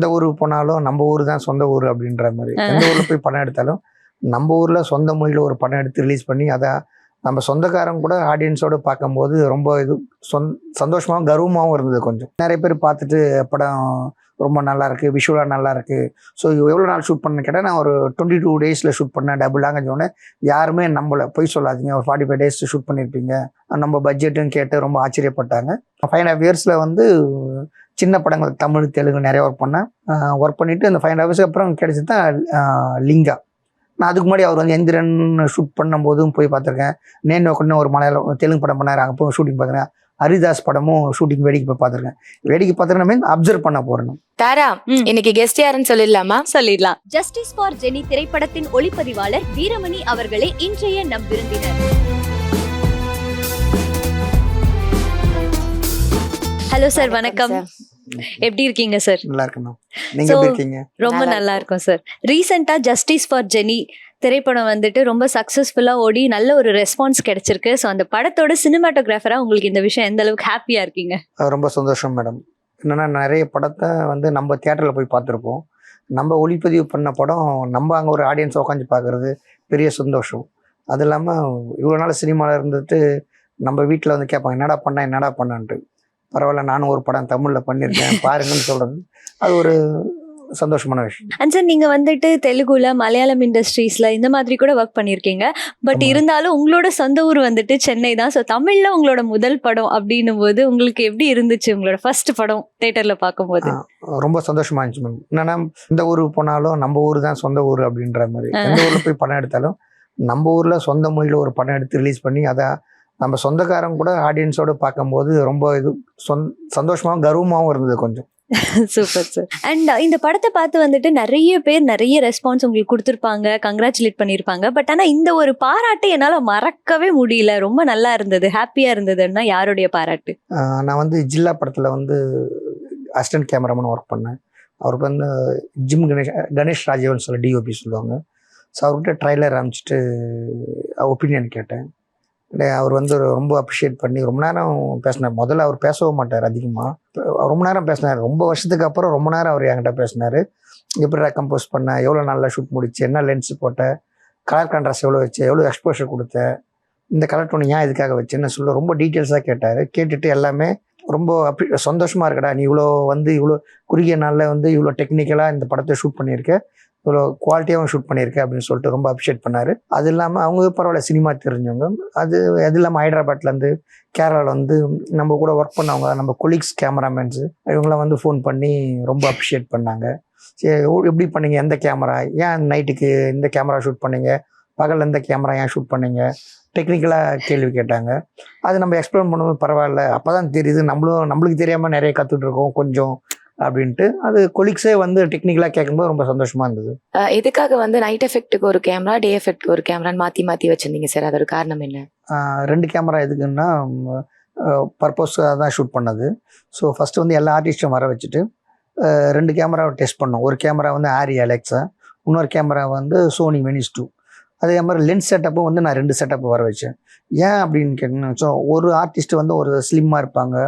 எந்த ஊருக்கு போனாலும் நம்ம ஊர் தான் சொந்த ஊர் அப்படின்ற மாதிரி. எந்த ஊரில் போய் படம் எடுத்தாலும் நம்ம ஊரில் சொந்த மொழியில் ஒரு படம் எடுத்து ரிலீஸ் பண்ணி அதை நம்ம சொந்தக்காரங்க கூட ஆடியன்ஸோடு பார்க்கும்போது ரொம்ப இது சந்தோஷமாகவும் கர்வமாகவும் இருந்தது. கொஞ்சம் நிறைய பேர் பார்த்துட்டு படம் ரொம்ப நல்லாயிருக்கு, விஷுவலாக நல்லாயிருக்கு. ஸோ எவ்வளோ நாள் ஷூட் பண்ணு கேட்டால் நான் ஒரு 22 டேஸில் ஷூட் பண்ணேன், டபுள் லாங்குவேஜ் ஒன்று. யாருமே நம்மளை போய் சொல்லாதீங்க, ஒரு 45 டேஸ் ஷூட் பண்ணியிருப்பீங்க, நம்ம பட்ஜெட்டுன்னு கேட்டு ரொம்ப ஆச்சரியப்பட்டாங்க. 5.5 இயர்ஸில் வந்து சின்ன படங்கள் தமிழ் தெலுங்கு நிறைய ஒர்க் பண்ணேன். ஒர்க் பண்ணிவிட்டு அந்த 5.5 இயர்ஸ்க்கு அப்புறம் கிடைச்சது தான் லிங்கா. நான் அதுக்கு முன்னாடி அவர் வந்து எந்திரன் ஷூட் பண்ணும்போதும் போய் பார்த்துருக்கேன். நேன் நோக்கன்னு ஒரு மலையாளம் தெலுங்கு படம் பண்ணார், அங்கே போய் ஷூட்டிங் பார்த்துருக்கேன். ஹரிதாஸ் படமும் ஷூட்டிங் வேடிக்கை போய் பார்த்துருக்கேன். வேடிக்கை பார்த்துருக்கேன் மீன் அப்சர்வ் பண்ண போறேன். தாரா, இன்னைக்கு கெஸ்ட் யாருன்னு சொல்லிடலாமா? சொல்லிடலாம். ஜஸ்டிஸ் ஃபார் ஜெனி திரைப்படத்தின் ஒளிப்பதிவாளர் வீரமணி அவர்களே இன்றைய நம் விருந்தினர். ஹலோ சார், வணக்கம். எப்படி இருக்கீங்க சார்? நல்லா இருக்கணும். நீங்க எப்படி இருக்கீங்க? ரொம்ப நல்லா இருக்கும் சார். ரீசெண்டா ஜஸ்டிஸ் ஃபார் ஜெனி திரைப்படம் வந்துட்டு ரொம்ப சக்சஸ்ஃபுல்லா ஓடி நல்ல ஒரு ரெஸ்பான்ஸ் கிடைச்சிருக்கு. ஸோ அந்த படத்தோட சினிமாட்டோகிராஃபரா உங்களுக்கு இந்த விஷயம் எந்த அளவுக்கு ஹாப்பியா இருக்கீங்க? ரொம்ப சந்தோஷம் மேடம். என்னன்னா நிறைய படத்தை வந்து நம்ம தியேட்டரில் போய் பார்த்துருப்போம். நம்ம ஒளிப்பதிவு பண்ண படம் நம்ம அங்கே ஒரு ஆடியன்ஸ் உட்காந்து பார்க்குறது பெரிய சந்தோஷம். அது இல்லாமல் இவ்வளோ நாள் சினிமாவில் இருந்துட்டு நம்ம வீட்டில் வந்து கேட்பாங்க, என்னடா பண்ணான்ட்டு. பரவாயில்ல, நானும் ஒரு படம் தமிழில் பண்ணியிருக்கேன் பாருங்கன்னு சொல்கிறது அது ஒரு சந்தோஷமான விஷயம். அண்ட் சார், நீங்கள் வந்துட்டு தெலுங்குல மலையாளம் இண்டஸ்ட்ரீஸில் இந்த மாதிரி கூட ஒர்க் பண்ணியிருக்கீங்க. பட் இருந்தாலும் உங்களோட சொந்த ஊர் வந்துட்டு சென்னை தான். ஸோ தமிழில் உங்களோட முதல் படம் அப்படின்னும் போது உங்களுக்கு எப்படி இருந்துச்சு? உங்களோட ஃபர்ஸ்ட் படம் தேட்டரில் பார்க்கும்போது ரொம்ப சந்தோஷமா இருந்துச்சு மேம். என்னன்னா எந்த ஊருக்கு போனாலும் நம்ம ஊர் தான் சொந்த ஊர் அப்படின்ற மாதிரி. எந்த ஊரில் போய் படம் எடுத்தாலும் நம்ம ஊரில் சொந்த மொழியில் ஒரு படம் எடுத்து ரிலீஸ் பண்ணி அதை நம்ம சொந்தக்காரங்க கூட ஆடியன்ஸோடு பார்க்கும்போது ரொம்ப இது சந்தோஷமாகவும் கர்வமாகவும் இருந்தது கொஞ்சம். Super sir. அண்ட் இந்த படத்தை பார்த்து வந்துட்டு நிறைய பேர் நிறைய ரெஸ்பான்ஸ் உங்களுக்கு கொடுத்துருப்பாங்க, கங்க்ராச்சுலேட் பண்ணியிருப்பாங்க. பட் ஆனால் இந்த ஒரு பாராட்டு என்னால் மறக்கவே முடியல, ரொம்ப நல்லா இருந்தது, ஹாப்பியாக இருந்ததுன்னா யாருடைய பாராட்டு? நான் வந்து ஜில்லா படத்தில் வந்து அசிஸ்டன்ட் கேமராமேன் ஒர்க் பண்ணேன். அவருக்கு வந்து கணேஷ் ராஜீவன் சொல்ல டிஓபி சொல்லுவாங்க. ஸோ அவர்கிட்ட ட்ரைலர் அமைச்சிட்டு ஒப்பீனியன் கேட்டேன். அவர் வந்து ரொம்ப அப்ரிஷியேட் பண்ணி ரொம்ப நேரம் பேசினார். முதல்ல அவர் பேசவும் மாட்டார் அதிகமாக, ரொம்ப நேரம் பேசினார். ரொம்ப வருஷத்துக்கு அப்புறம் ரொம்ப நேரம் அவர் என்கிட்ட பேசினார். எப்படி கம்போஸ் பண்ண, எவ்வளோ நல்லா ஷூட் முடிச்சு, என்ன லென்ஸ் போட்ட, கலர் கான்ட்ராஸ்ட் எவ்வளோ வச்சு, எவ்வளோ எக்ஸ்போஷர் கொடுத்த, இந்த கலர் டோன் ஏன் இதுக்காக வச்சுன்னு சொல்ல ரொம்ப டீட்டெயில்ஸாக கேட்டார். கேட்டுட்டு எல்லாமே ரொம்ப சந்தோஷமாக இருக்கடா, நீ இவ்வளோ குறுகிய நாளில் வந்து இவ்வளோ டெக்னிக்கலாக இந்த படத்தை ஷூட் பண்ணியிருக்க, இவ்வளோ குவாலிட்டியாகவும் ஷூட் பண்ணியிருக்கேன் அப்படின்னு சொல்லிட்டு ரொம்ப அப்ரிஷியேட் பண்ணார். அது இல்லாமல் அவங்க பரவாயில்ல சினிமா தெரிஞ்சவங்க. அது இல்லாமல் ஹைதராபாத்லேருந்து கேரளாவில் வந்து நம்ம கூட ஒர்க் பண்ணவங்க, நம்ம கொலீக்ஸ் கேமராமேன்ஸு, இவங்களாம் வந்து ஃபோன் பண்ணி ரொம்ப அப்ரிஷியேட் பண்ணாங்க. சரி, எப்படி பண்ணீங்க, எந்த கேமரா, ஏன் நைட்டுக்கு இந்த கேமரா ஷூட் பண்ணீங்க, பகலில் எந்த கேமரா ஏன் ஷூட் பண்ணீங்க, டெக்னிக்கலாக கேள்வி கேட்டாங்க. அது நம்ம எக்ஸ்பிளைன் பண்ணும்போது பரவாயில்ல, அப்போ தான் தெரியுது நம்மளுக்கு தெரியாமல் நிறைய கற்றுட்டு இருக்கோம் கொஞ்சம் அப்படின்ட்டு. அது கொலீக்ஸே வந்து டெக்னிக்கலாக கேட்கும்போது ரொம்ப சந்தோஷமா இருந்தது. எதுக்காக வந்து நைட் எஃபெக்ட்டுக்கு ஒரு கேமரா, டே எஃபெக்ட்க்கு ஒரு கேமரான்னு மாற்றி வச்சிருந்தீங்க சார்? அதோட காரணம் என்ன? 2 கேமரா எதுக்குன்னா பர்பஸாக தான் ஷூட் பண்ணது. ஸோ ஃபஸ்ட்டு வந்து எல்லா ஆர்டிஸ்ட்டும் வர வச்சுட்டு 2 கேமராவை டெஸ்ட் பண்ணோம். ஒரு கேமரா வந்து ஆரி அலெக்ஸா, இன்னொரு கேமரா வந்து சோனி வெனிஸ் 2. அதே மாதிரி லென்ஸ் செட்டப்பும் வந்து நான் 2 செட்டப்பு வர வச்சேன். ஏன் அப்படின்னு கேட்டீங்கன்னா, ஸோ ஒரு ஆர்டிஸ்ட் வந்து ஒரு ஸ்லிம்மாக இருப்பாங்க,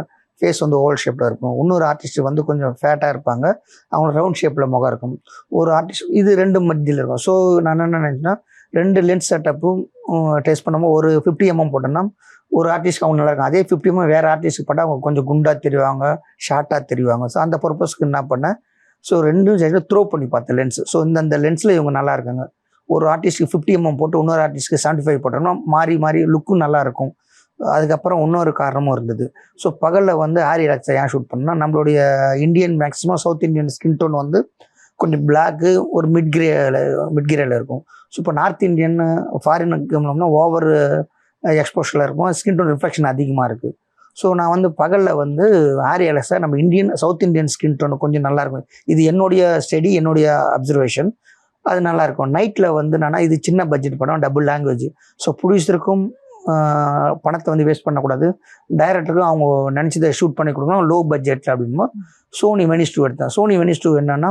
ஃபேஸ் வந்து ஓவல் ஷேப்பில் இருக்கும். இன்னொரு ஆர்டிஸ்ட் வந்து கொஞ்சம் ஃபேட்டாக இருப்பாங்க, அவங்க ரவுண்ட் ஷேப்பில் முகம் இருக்கும். ஒரு ஆர்டிஸ்ட் இது 2 மத்தியில் இருக்கும். ஸோ நான் என்ன நினச்சேன்னா, 2 லென்ஸ் செட்டப்பும் டெஸ்ட் பண்ணும்போது ஒரு 50 mm போட்டோன்னா ஒரு ஆர்டிஸ்ட்க்கு அவங்க நல்லா இருக்கும். அதே 50 mm வேறு ஆர்டிஸ்ட்டுக்கு போட்டால் அவங்க கொஞ்சம் குண்டாக தெரிவாங்க, ஷார்ட்டாக தெரிவாங்க. ஸோ அந்த பர்பஸ்க்கு என்ன பண்ணேன், ஸோ 2 சைடில் த்ரோ பண்ணி பார்த்தேன் லென்ஸ். ஸோ இந்த லென்ஸில் இவங்க நல்லா இருக்காங்க. ஒரு ஆர்டிஸ்ட்டுக்கு 50 mm போட்டு இன்னொரு ஆர்டிஸ்ட்டுக்கு 75 போட்டோம்னா மாறி லுக்கும் நல்லாயிருக்கும். அதுக்கப்புறம் இன்னொரு காரணமும் இருந்தது. ஸோ பகலில் வந்து ஆரி அலெக்ஸா ஏன் ஷூட் பண்ணால், நம்மளுடைய Indian maximum south Indian skin tone வந்து கொஞ்சம் பிளாக்கு ஒரு மிட் கிரேல இருக்கும். ஸோ இப்போ நார்த் இந்தியன் ஃபாரினுக்கு ஓவர் எக்ஸ்போஷரில் இருக்கும், ஸ்கின் டோன் ரிஃப்ளெக்ஷன் அதிகமாக இருக்குது. ஸோ நான் வந்து பகலில் வந்து ஆரி அலெக்ஸா நம்ம சவுத் இந்தியன் ஸ்கின் டோன் கொஞ்சம் நல்லாயிருக்கும். இது என்னுடைய ஸ்டடி, என்னுடைய அப்சர்வேஷன். அது நல்லாயிருக்கும். நைட்டில் வந்து நான் இது சின்ன பட்ஜெட் படம், டபுள் லாங்குவேஜ். ஸோ ப்ரொடியூசருக்கும் பணத்தை வந்து வேஸ்ட் பண்ணக்கூடாது, டைரக்டருக்கும் அவங்க நினச்சதை ஷூட் பண்ணி கொடுக்கணும் லோ பட்ஜெட்டில் அப்படின்போது சோனி வெனிஸ் 2 எடுத்தேன். சோனி வெனிஸ் 2 என்னென்னா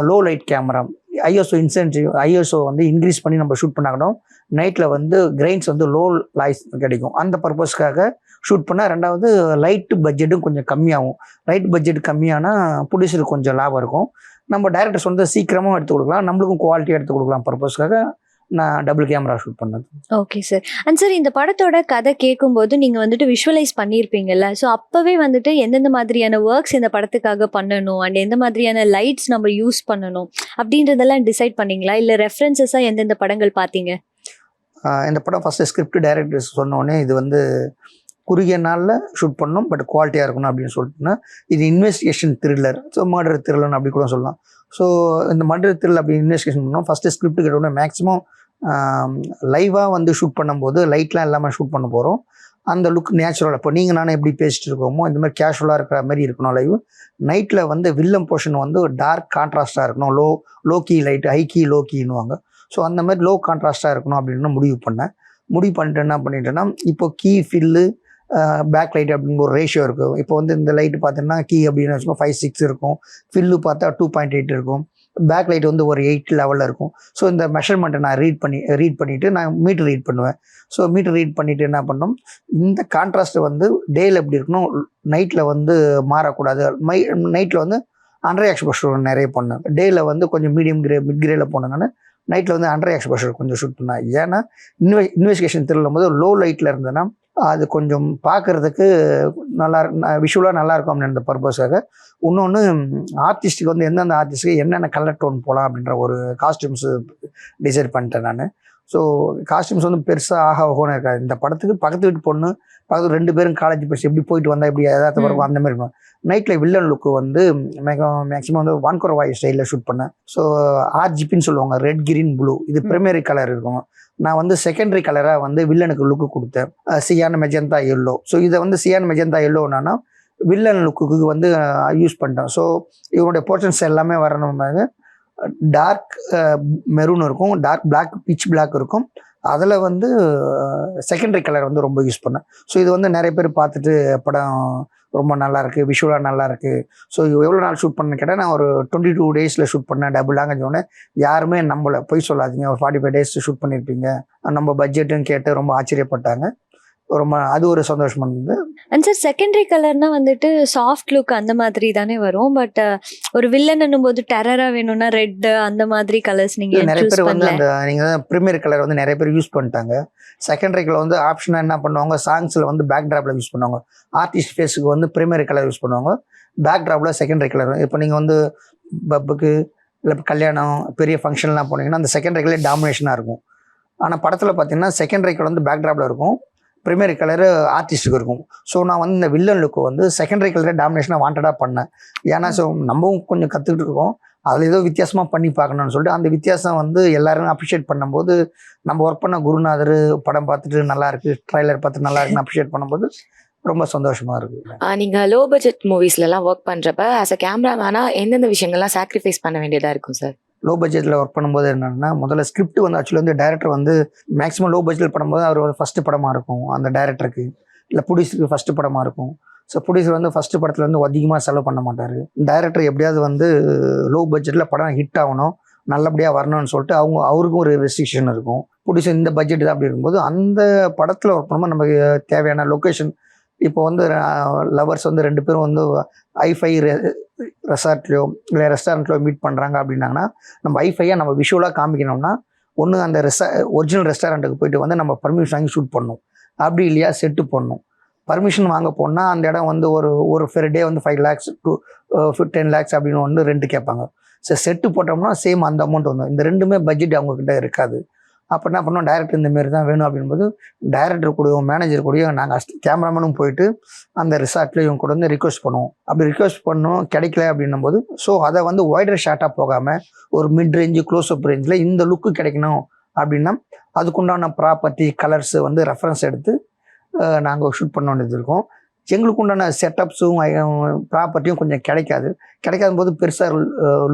லோ லைட் கேமரா, ஐஎஸ்ஓ வந்து இன்க்ரீஸ் பண்ணி நம்ம ஷூட் பண்ணாக்கணும். நைட்டில் வந்து கிரெயின்ஸ் வந்து லோ லைஸ் கிடைக்கும். அந்த பர்பஸ்க்காக ஷூட் பண்ணால். ரெண்டாவது லைட்டு பட்ஜெட்டும் கொஞ்சம் கம்மியாகும். லைட் பட்ஜெட் கம்மியானால் ப்ரொடியூசருக்கு கொஞ்சம் லாபம் இருக்கும். நம்ம டைரக்டர்ஸ் வந்து சீக்கிரமாக எடுத்து கொடுக்கலாம், நம்மளுக்கும் குவாலிட்டியாக எடுத்து கொடுக்கலாம் பர்பஸ்க்காக நான் டபுள் கேமரா ஷூட் பண்ணது. Okay sir. அண்ட் சார் இந்த படத்தோட கதை கேட்கும்போது நீங்கள் வந்துட்டு விஷுவலைஸ் பண்ணியிருப்பீங்கல்ல, ஸோ அப்போவே வந்துட்டு எந்தெந்த மாதிரியான ஒர்க்ஸ் இந்த படத்துக்காக பண்ணணும் அண்ட் எந்த மாதிரியான லைட்ஸ் நம்ம யூஸ் பண்ணணும் அப்படின்றதெல்லாம் டிசைட் பண்ணீங்களா, இல்லை ரெஃபரன்சஸாக எந்தெந்த படங்கள் பார்த்தீங்க? இந்த படம் ஃபஸ்ட்டு ஸ்கிரிப்ட் டைரக்டர்ஸ் சொன்னோடனே இது வந்து குறுகிய நாளில் ஷூட் பண்ணணும், பட் குவாலிட்டியாக இருக்கணும் அப்படின்னு சொல்லிட்டுனா இது இன்வெஸ்டிகேஷன் த்ரில்லர், ஸோ மர்டர் த்ரில்லர்னு அப்படி கூட சொல்லலாம். ஸோ இந்த மர்டர் த்ரில் அப்படி இன்வெஸ்டிகேஷன் பண்ணோம். ஃபஸ்ட்டு ஸ்கிரிப்ட் கேட்டோடனே மேக்ஸிமம் லைவாக வந்து ஷூட் பண்ணும்போது லைட்லாம் இல்லாமல் ஷூட் பண்ண போகிறோம். அந்த லுக் நேச்சுரலாக இப்போ நீங்கள் நானும் எப்படி பேசிட்டு இருக்கோமோ இந்த மாதிரி கேஷுவலாக இருக்கிற மாதிரி இருக்கணும் லைவ். நைட்டில் வந்து வில்லம் போர்ஷன் வந்து டார்க் கான்ட்ராஸ்டாக இருக்கணும், low key light, high key low கீன்னுவாங்க. ஸோ அந்த மாதிரி லோ கான்ட்ராஸ்டாக இருக்கணும் அப்படின்னு முடிவு பண்ணிட்டு என்ன பண்ணிட்டேன்னா, இப்போ கீ ஃபில்லு பேக் லைட் அப்படின்னு ஒரு ரேஷியோ இருக்கும். இப்போ வந்து இந்த லைட்டு பார்த்தீங்கன்னா கீ அப்படின்னு வச்சுக்கோங்க 5-6 இருக்கும், ஃபில்லு பார்த்தா 2.8 இருக்கும், பேக் லைட் வந்து ஒரு 8 லெவலில் இருக்கும். ஸோ இந்த மெஷர்மெண்ட்டை நான் ரீட் பண்ணிவிட்டு நான் மீட்டர் ரீட் பண்ணுவேன். ஸோ மீட்டர் ரீட் பண்ணிவிட்டு என்ன பண்ணோம், இந்த கான்ட்ராஸ்ட் வந்து டேயில் எப்படி இருக்கணும், நைட்டில் வந்து மாறக்கூடாது. நைட்டில் வந்து அண்டர் எக்ஸ்போஷர் நிறைய பண்ணேன், டேயில் வந்து கொஞ்சம் மிட் கிரேயில் போனேன். நான் நைட்டில் வந்து அண்டர் எக்ஸ்போஷர் கொஞ்சம் ஷூட் பண்ணேன். ஏன்னா இன்வெஸ்டிகேஷன் திருடும் போது லோ லைட்டில் இருந்தேன்னா அது கொஞ்சம் பார்க்குறதுக்கு நல்லா விஷுவலாக நல்லாயிருக்கும் அப்படின்ற பர்பஸாக. இன்னொன்று ஆர்டிஸ்ட்டுக்கு வந்து எந்தெந்த ஆர்டிஸ்ட்டுக்கு என்னென்ன கலர் டோன் போகலாம் அப்படின்ற ஒரு காஸ்டியூம்ஸு டிசைட் பண்ணிட்டேன் நான். ஸோ காஸ்டியூம்ஸ் வந்து பெருசாக ஆகணும் இருக்காது. இந்த படத்துக்கு பக்கத்து வீட்டு பொண்ணு பக்கத்து 2 பேரும் காலேஜ் படிச்சு எப்படி போயிட்டு வந்தால் எப்படி ஏதாவது வரும் அந்த மாதிரி இருக்கும். நைட்டில் வில்லன் லுக்கு வந்து மேக்ஸிமம் வந்து வான்கோர் ஸ்டைலில் ஷூட் பண்ணேன். ஸோ ஆர்ஜிபின்னு சொல்லுவாங்க, ரெட் கிரீன் ப்ளூ, இது பிரைமரி கலர் இருக்கும். நான் வந்து செகண்டரி கலராக வந்து வில்லனுக்கு லுக்கு கொடுத்தேன், சியான் மெஜந்தா எல்லோ. ஸோ இதை வந்து சியான் மெஜந்தா எல்லோன்னா வில்லன் லுக்குக்கு வந்து யூஸ் பண்ணிட்டேன். ஸோ இவனுடைய போர்ஷன்ஸ் எல்லாமே வரணும். டார்க் மெரூன் இருக்கும், டார்க் பிளாக், பிச் பிளாக் இருக்கும். அதில் வந்து செகண்டரி கலர் வந்து ரொம்ப யூஸ் பண்ணேன். ஸோ இது வந்து நிறைய பேர் பார்த்துட்டு படம் ரொம்ப நல்லாயிருக்கு, விஷுவலாக நல்லாயிருக்கு. ஸோ எவ்வளோ நாள் ஷூட் பண்ணேன்னு கேட்டால் நான் ஒரு 22 டேஸில் ஷூட் பண்ணேன். டபுள் லாங்குவேஜ் யாருமே நம்மளை பொய் சொல்லாதீங்க, ஒரு 45 டேஸ் ஷூட் பண்ணியிருப்பீங்க, நம்ம பட்ஜெட்டுன்னு கேட்டு ரொம்ப ஆச்சரியப்பட்டாங்க. ரொம்ப அது ஒரு சந்தோஷம் இருந்தது. அண்ட் சார் செகண்டரி கலர்னா வந்துட்டு சாஃப்ட் லுக் அந்த மாதிரி தானே வரும், பட் ஒரு வில்லன் போது டெரரா வேணும்னா ரெட் அந்த மாதிரி கலர்ஸ் நீங்க நிறைய பேர் வந்து அந்த நீங்கள் பிரைமரி கலர் வந்து நிறைய பேர் யூஸ் பண்ணிட்டாங்க. செகண்டரி கலர் வந்து ஆப்ஷனாக என்ன பண்ணுவாங்க, சாங்ஸில் வந்து பேக் ட்ராப்பில் யூஸ் பண்ணுவாங்க. ஆர்டிஸ்ட் ஃபேஸுக்கு வந்து பிரைமரி கலர் யூஸ் பண்ணுவாங்க, பேக் ட்ராப்பில் செகண்டரி கலர். இப்போ நீங்கள் வந்து பப்புக்கு இல்லை கல்யாணம் பெரிய ஃபங்க்ஷன்லாம் போனீங்கன்னா அந்த செகண்டரி கலர் டாமினேஷனாக இருக்கும். ஆனால் படத்தில் பார்த்தீங்கன்னா செகண்டரி கலர் வந்து பேக் ட்ராப்பில் இருக்கும், ப்ரைமரி கலரு ஆர்டிஸ்ட்டுக்கு இருக்கும். ஸோ நான் வந்து இந்த வில்லன் லுக்கு வந்து செகண்டரி கலரை டாமினேஷனாக வாண்டடாக பண்ணேன். ஏன்னா ஸோ நம்மவும் கொஞ்சம் கற்றுக்கிட்டு இருக்கோம், அதில் ஏதோ வித்தியாசமாக பண்ணி பார்க்கணும்னு சொல்லிட்டு அந்த வித்தியாசம் வந்து எல்லாரும் அப்ரிஷியேட் பண்ணும்போது, நம்ம ஒர்க் பண்ண குருநாதர் படம் பார்த்துட்டு நல்லாயிருக்கு, ட்ரைலர் பார்த்துட்டு நல்லா இருக்குன்னு அப்ரிஷியேட் பண்ணும்போது ரொம்ப சந்தோஷமாக இருக்குது. நீங்கள் லோ பட்ஜெட் மூவிஸ்லலாம் ஒர்க் பண்ணுறப்ப ஆஸ் அ கேமராமேனா எந்தெந்த விஷயங்கள்லாம் சாக்ரிஃபைஸ் பண்ண வேண்டியதாக இருக்கும் சார்? லோ பட்ஜெட்டில் ஒர்க் பண்ணும்போது என்னென்னா, முதல்ல ஸ்கிரிப்ட் வந்து ஆக்சுவலி வந்து டைரக்டர் வந்து மேக்ஸிமம் லோ பட்ஜெட்டில் பண்ணும்போது அவர் ஒரு ஃபஸ்ட்டு படமாக இருக்கும் அந்த டைரக்டருக்கு, இல்லை ப்ரொடியூசருக்கு ஃபஸ்ட்டு படமாக இருக்கும். ஸோ ப்ரொடியூசர் வந்து ஃபஸ்ட்டு படத்தில் வந்து அதிகமாக செலவு பண்ண மாட்டார். டைரக்டர் எப்படியாவது வந்து லோ பட்ஜெட்டில் படம் ஹிட் ஆகணும், நல்லபடியாக வரணும்னு சொல்லிட்டு அவருக்கும் ஒரு ரெஸ்ட்ரிக்ஷன் இருக்கும். ப்ரொடியூசர் இந்த பட்ஜெட் தான் அப்படி இருக்கும்போது அந்த படத்தில் ஒர்க் பண்ணும்போது நமக்கு தேவையான லொக்கேஷன், இப்போ வந்து லவர்ஸ் வந்து 2 பேரும் வந்து ஐஃபை ரெசார்ட்லையோ இல்லை ரெஸ்டாரண்ட்லையோ மீட் பண்ணுறாங்க அப்படின்னாங்கன்னா, நம்ம ஐஃபையாக நம்ம விஷுவலாக காமிக்கணும்னா ஒன்று அந்த ஒரிஜினல் ரெஸ்டாரண்ட்டுக்கு போயிட்டு வந்து நம்ம பர்மிஷன் வாங்கி ஷூட் பண்ணணும், அப்படி இல்லையா செட்டு பண்ணணும். பர்மிஷன் வாங்க போனால் அந்த இடம் வந்து ஒரு ஃபெர் டே வந்து 5 lakhs to 10 lakhs அப்படின்னு வந்து ரெண்ட் கேட்பாங்க. சரி செட்டு போட்டோம்னா சேம் அந்த அமௌண்ட் வந்து, இந்த ரெண்டுமே பட்ஜெட் அவங்கக்கிட்ட இருக்காது. அப்போ என்ன பண்ணோம், டைரக்டர் இந்தமாரி தான் வேணும் அப்படின்போது டைரக்டர் கூடயும் மேனேஜர் கூடயும் நாங்கள் கேமராமேனும் போயிட்டு அந்த ரிசார்ட்டில் இவங்க கூட வந்து ரிக்வெஸ்ட் பண்ணுவோம். அப்படி ரிக்வெஸ்ட் பண்ணோம், கிடைக்கல அப்படின்னும் போது ஸோ அதை வந்து வைடர் ஷார்ட்டாக போகாமல் ஒரு மிட் ரேஞ்சு க்ளோஸ்அப் ரேஞ்சில் இந்த லுக்கு கிடைக்கணும் அப்படின்னா அதுக்குண்டான ப்ராப்பர்ட்டி கலர்ஸு வந்து ரெஃபரன்ஸ் எடுத்து நாங்கள் ஷூட் பண்ண வேண்டியது இருக்கும். எங்களுக்கு உண்டான செட்டப்ஸும் ப்ராப்பர்ட்டியும் கொஞ்சம் கிடைக்காத போது பெருசாக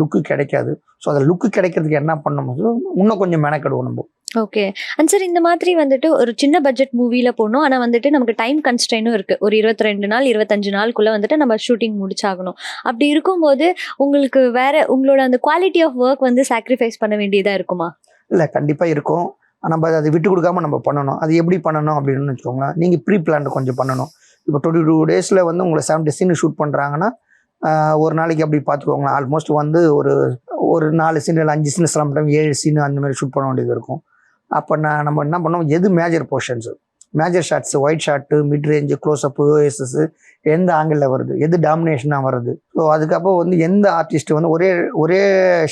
லுக்கு கிடைக்காது. ஸோ அந்த லுக்கு கிடைக்கிறதுக்கு என்ன பண்ணும்போது இன்னும் கொஞ்சம் மெனக்கெடுவோம் நம்ம. ஓகே. அண்ட் சார் இந்த மாதிரி வந்துட்டு ஒரு சின்ன பட்ஜெட் மூவில போகணும், ஆனால் வந்துட்டு நமக்கு டைம் கன்ஸ்ட்ரெயினும் இருக்கு. ஒரு 22 நாள் 25 நாளுக்குள்ள வந்துட்டு நம்ம ஷூட்டிங் முடிச்சாகணும். அப்படி இருக்கும்போது உங்களுக்கு வேற உங்களோட அந்த குவாலிட்டி ஆஃப் ஒர்க் வந்து சாக்ரிஃபைஸ் பண்ண வேண்டியதா இருக்குமா? இல்லை, கண்டிப்பாக இருக்கும். நம்ம அதை விட்டு கொடுக்காம நம்ம பண்ணணும். அது எப்படி பண்ணணும் அப்படின்னு வச்சுக்கோங்களேன், நீங்கள் ப்ரீ பிளான் கொஞ்சம் பண்ணணும். இப்போ 22 டேஸில் வந்து உங்களை 70 சீன் ஷூட் பண்ணுறாங்கன்னா ஒரு நாளைக்கு அப்படி பார்த்துக்கோங்களேன். ஆல்மோஸ்ட் வந்து ஒரு 4 சீன் இல்லை 5 சீன் சம்டைம் 7 சீன் அந்த மாதிரி ஷூட் பண்ண வேண்டியது இருக்கும். அப்போ நம்ம என்ன பண்ணோம், எது major portions, major shots, white shot, mid range, close-up, OSS எந்த ஆங்கிளில் வருது, எது டாமினேஷனாக வருது. ஸோ அதுக்கப்புறம் வந்து எந்த ஆர்டிஸ்ட் வந்து ஒரே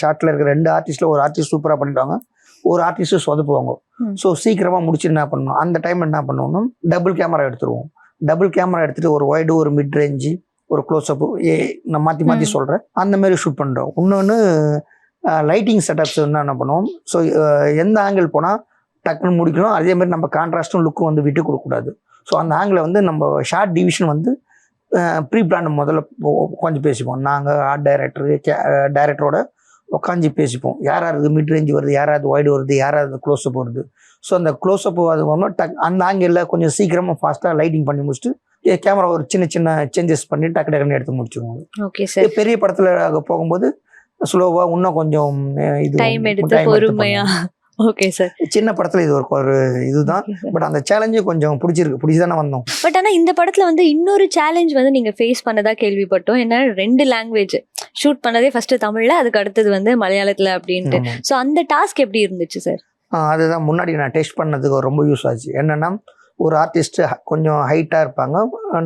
ஷாட்டில் இருக்கிற 2 ஆர்டிஸ்ட்டில் ஒரு ஆர்டிஸ்ட் சூப்பராக பண்ணிட்டாங்க, ஒரு ஆர்டிஸ்ட்டு சொதப்புவாங்க. ஸோ சீக்கிரமாக முடிச்சு என்ன பண்ணணும், அந்த டைம் என்ன பண்ணணும், டபுள் கேமரா எடுத்துருவோம். டபுள் கேமரா எடுத்துகிட்டு ஒரு ஒய்டு, ஒரு மிட் ரேஞ்சு, ஒரு க்ளோஸ்அப்பு, நான் மாற்றி சொல்கிறேன், அந்த மாதிரி ஷூட் பண்ணுறோம். இன்னொன்று லைட்டிங் செட்டப்ஸ் என்ன பண்ணுவோம். ஸோ எந்த ஆங்கிள் போனால் டக்குன்னு முடிக்கணும், அதே மாதிரி நம்ம கான்ட்ராஸ்ட்டும் லுக்கும் வந்து விட்டு கொடுக்கக்கூடாது. ஸோ அந்த ஆங்கிளை வந்து நம்ம ஷார்ட் டிவிஷன் வந்து ப்ரீ பிளான் முதல்ல உட்காந்து பேசிப்போம். நாங்கள் ஆர்ட் டைரக்டரோட உட்காந்து பேசிப்போம். யாராவது மிட் ரேஞ்சு வருது, யாராவது ஒய்டு வருது, யாராவது க்ளோஸ்அப் வருது. ஸோ அந்த க்ளோஸ்அப் அது வந்து அந்த ஆங்கிளில் கொஞ்சம் சீக்கிரமாக ஃபாஸ்ட்டாக லைட்டிங் பண்ணி முடிச்சுட்டு கேமரா ஒரு சின்ன சேஞ்சஸ் பண்ணி டக்குன்னு எடுத்து முடிச்சுருவோம். Okay sir. பெரிய படத்தில் போகும்போது ஸ்லோவாக இன்னும் கொஞ்சம் இது டைம் எடுத்து பொறுமையா. Okay sir. சின்ன படத்துல இது ஒரு இதுதான். பட் அந்த சேலஞ்சு கொஞ்சம் பிடிச்சிதானே வந்தோம். பட் ஆனா இந்த படத்துல வந்து இன்னொரு சேலஞ்ச் வந்து நீங்க ஃபேஸ் பண்ணதா கேள்விப்பட்டோம். என்ன 2 லாங்குவேஜ் ஷூட் பண்ணதே ஃபர்ஸ்ட் தமிழ்ல, அதுக்கு அடுத்தது வந்து மலையாளத்துல அப்படின்ட்டு. ஸோ அந்த டாஸ்க் எப்படி இருந்துச்சு சார்? அதுதான் முன்னாடி நான் டெஸ்ட் பண்ணதுக்கு ரொம்ப யூஸ் ஆச்சு. என்னன்னா, ஒரு ஆர்டிஸ்ட் கொஞ்சம் ஹைட்டாக இருப்பாங்க,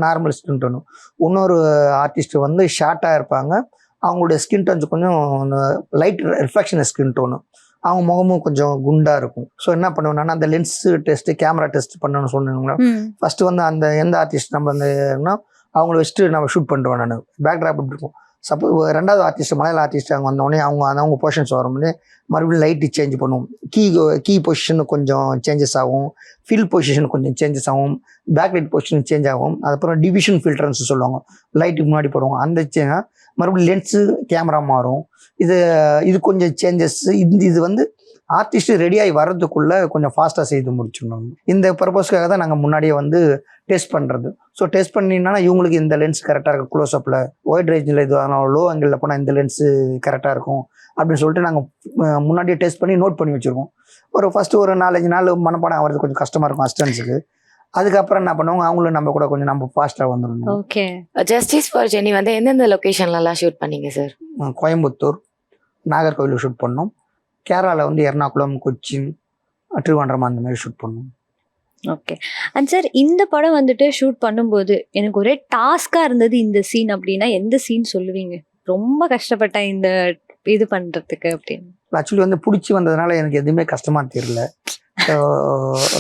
நார்மல் ஸ்கின் டோனு. இன்னொரு ஆர்டிஸ்ட் வந்து ஷார்ட்டாக இருப்பாங்க, அவங்களுடைய ஸ்கின் டோன்ஸ் கொஞ்சம் லைட் ரிஃப்ளெக்ஷன் ஸ்கின் டோனு. அவங்க முகமும் கொஞ்சம் குண்டாக இருக்கும். ஸோ என்ன பண்ணுவேன்னா, அந்த லென்ஸ் டெஸ்ட்டு, கேமரா டெஸ்ட் பண்ணணும்னு சொன்னீங்கன்னா, ஃபஸ்ட்டு வந்து அந்த எந்த ஆர்டிஸ்ட் நம்ம வந்துன்னா அவங்கள வச்சுட்டு நம்ம ஷூட் பண்ணுவேன். நான் பேக்ட்ராப் இப்படி இருக்கும். சப்போஸ் 2வது ஆர்டிஸ்ட், மலையாள ஆர்டிஸ்ட் அவங்க வந்தோடனே அவங்க போர்ஷன்ஸ் வரும்போது மறுபடியும் லைட்டு சேஞ்ச் பண்ணுவோம். கீ பொசிஷன் கொஞ்சம் சேஞ்சஸ் ஆகும், ஃபில் பொசிஷன் கொஞ்சம் சேஞ்சஸ் ஆகும், பேக் லைட் பொசிஷன் சேஞ்ச் ஆகும். அதுக்கப்புறம் டிவிஷன் ஃபில்டர்ஸ் சொல்லுவாங்க, லைட்டுக்கு முன்னாடி போடுவோம். அந்த மறுபடியும் லென்ஸு கேமரா மாறும். இது கொஞ்சம் சேஞ்சஸ். இது வந்து ஆர்டிஸ்ட் ரெடியாகி வர்றதுக்குள்ளே கொஞ்சம் ஃபாஸ்ட்டாக செய்து முடிச்சிடணும். இந்த பர்பஸ்க்காக தான் நாங்கள் முன்னாடியே வந்து டெஸ்ட் பண்ணுறது. ஸோ டெஸ்ட் பண்ணினா இவங்களுக்கு இந்த லென்ஸ் கரெக்டாக இருக்கும், க்ளோஸ்அப்பில் ஒயிட் ரேஞ்சில் இது லோ ஆங்கிளில் போனால் இந்த லென்ஸு கரெக்டாக இருக்கும் அப்படின்னு சொல்லிட்டு நாங்கள் முன்னாடியே டெஸ்ட் பண்ணி நோட் பண்ணி வச்சுருக்கோம். ஃபஸ்ட்டு ஒரு 4-5 நாள் மனப்பாடம் ஆகிறது கொஞ்சம் கஷ்டமாக இருக்கும் அசிஸ்டன்ஸுக்கு. அதுக்கப்புறம் என்ன பண்ணுவாங்க, அவங்களும் நம்ம கூட கொஞ்சம் நம்ம ஃபாஸ்ட்டாக வந்துடணும். ஓகே. ஜஸ்டிஸ் ஃபார் ஜெனி வந்து எந்தெந்த லொக்கேஷன்லலாம் ஷூட் பண்ணீங்க சார்? கோயம்புத்தூர், நாகர்கோவில் ஷூட் பண்ணோம். கேரளாவில் வந்து எர்ணாகுளம், கொச்சின், திருவனந்தபுரம் அந்த மாதிரி ஷூட் பண்ணோம். ஓகே. அண்ட் சார், இந்த படம் வந்துட்டு ஷூட் பண்ணும்போது எனக்கு ஒரே டாஸ்காக இருந்தது இந்த சீன் அப்படின்னா எந்த சீன் சொல்லுவீங்க? ரொம்ப கஷ்டப்பட்டேன் இந்த இது பண்ணுறதுக்கு அப்படின்னு. ஆக்சுவலி வந்து பிடிச்சி வந்ததுனால எனக்கு எதுவுமே கஷ்டமாக தெரியல.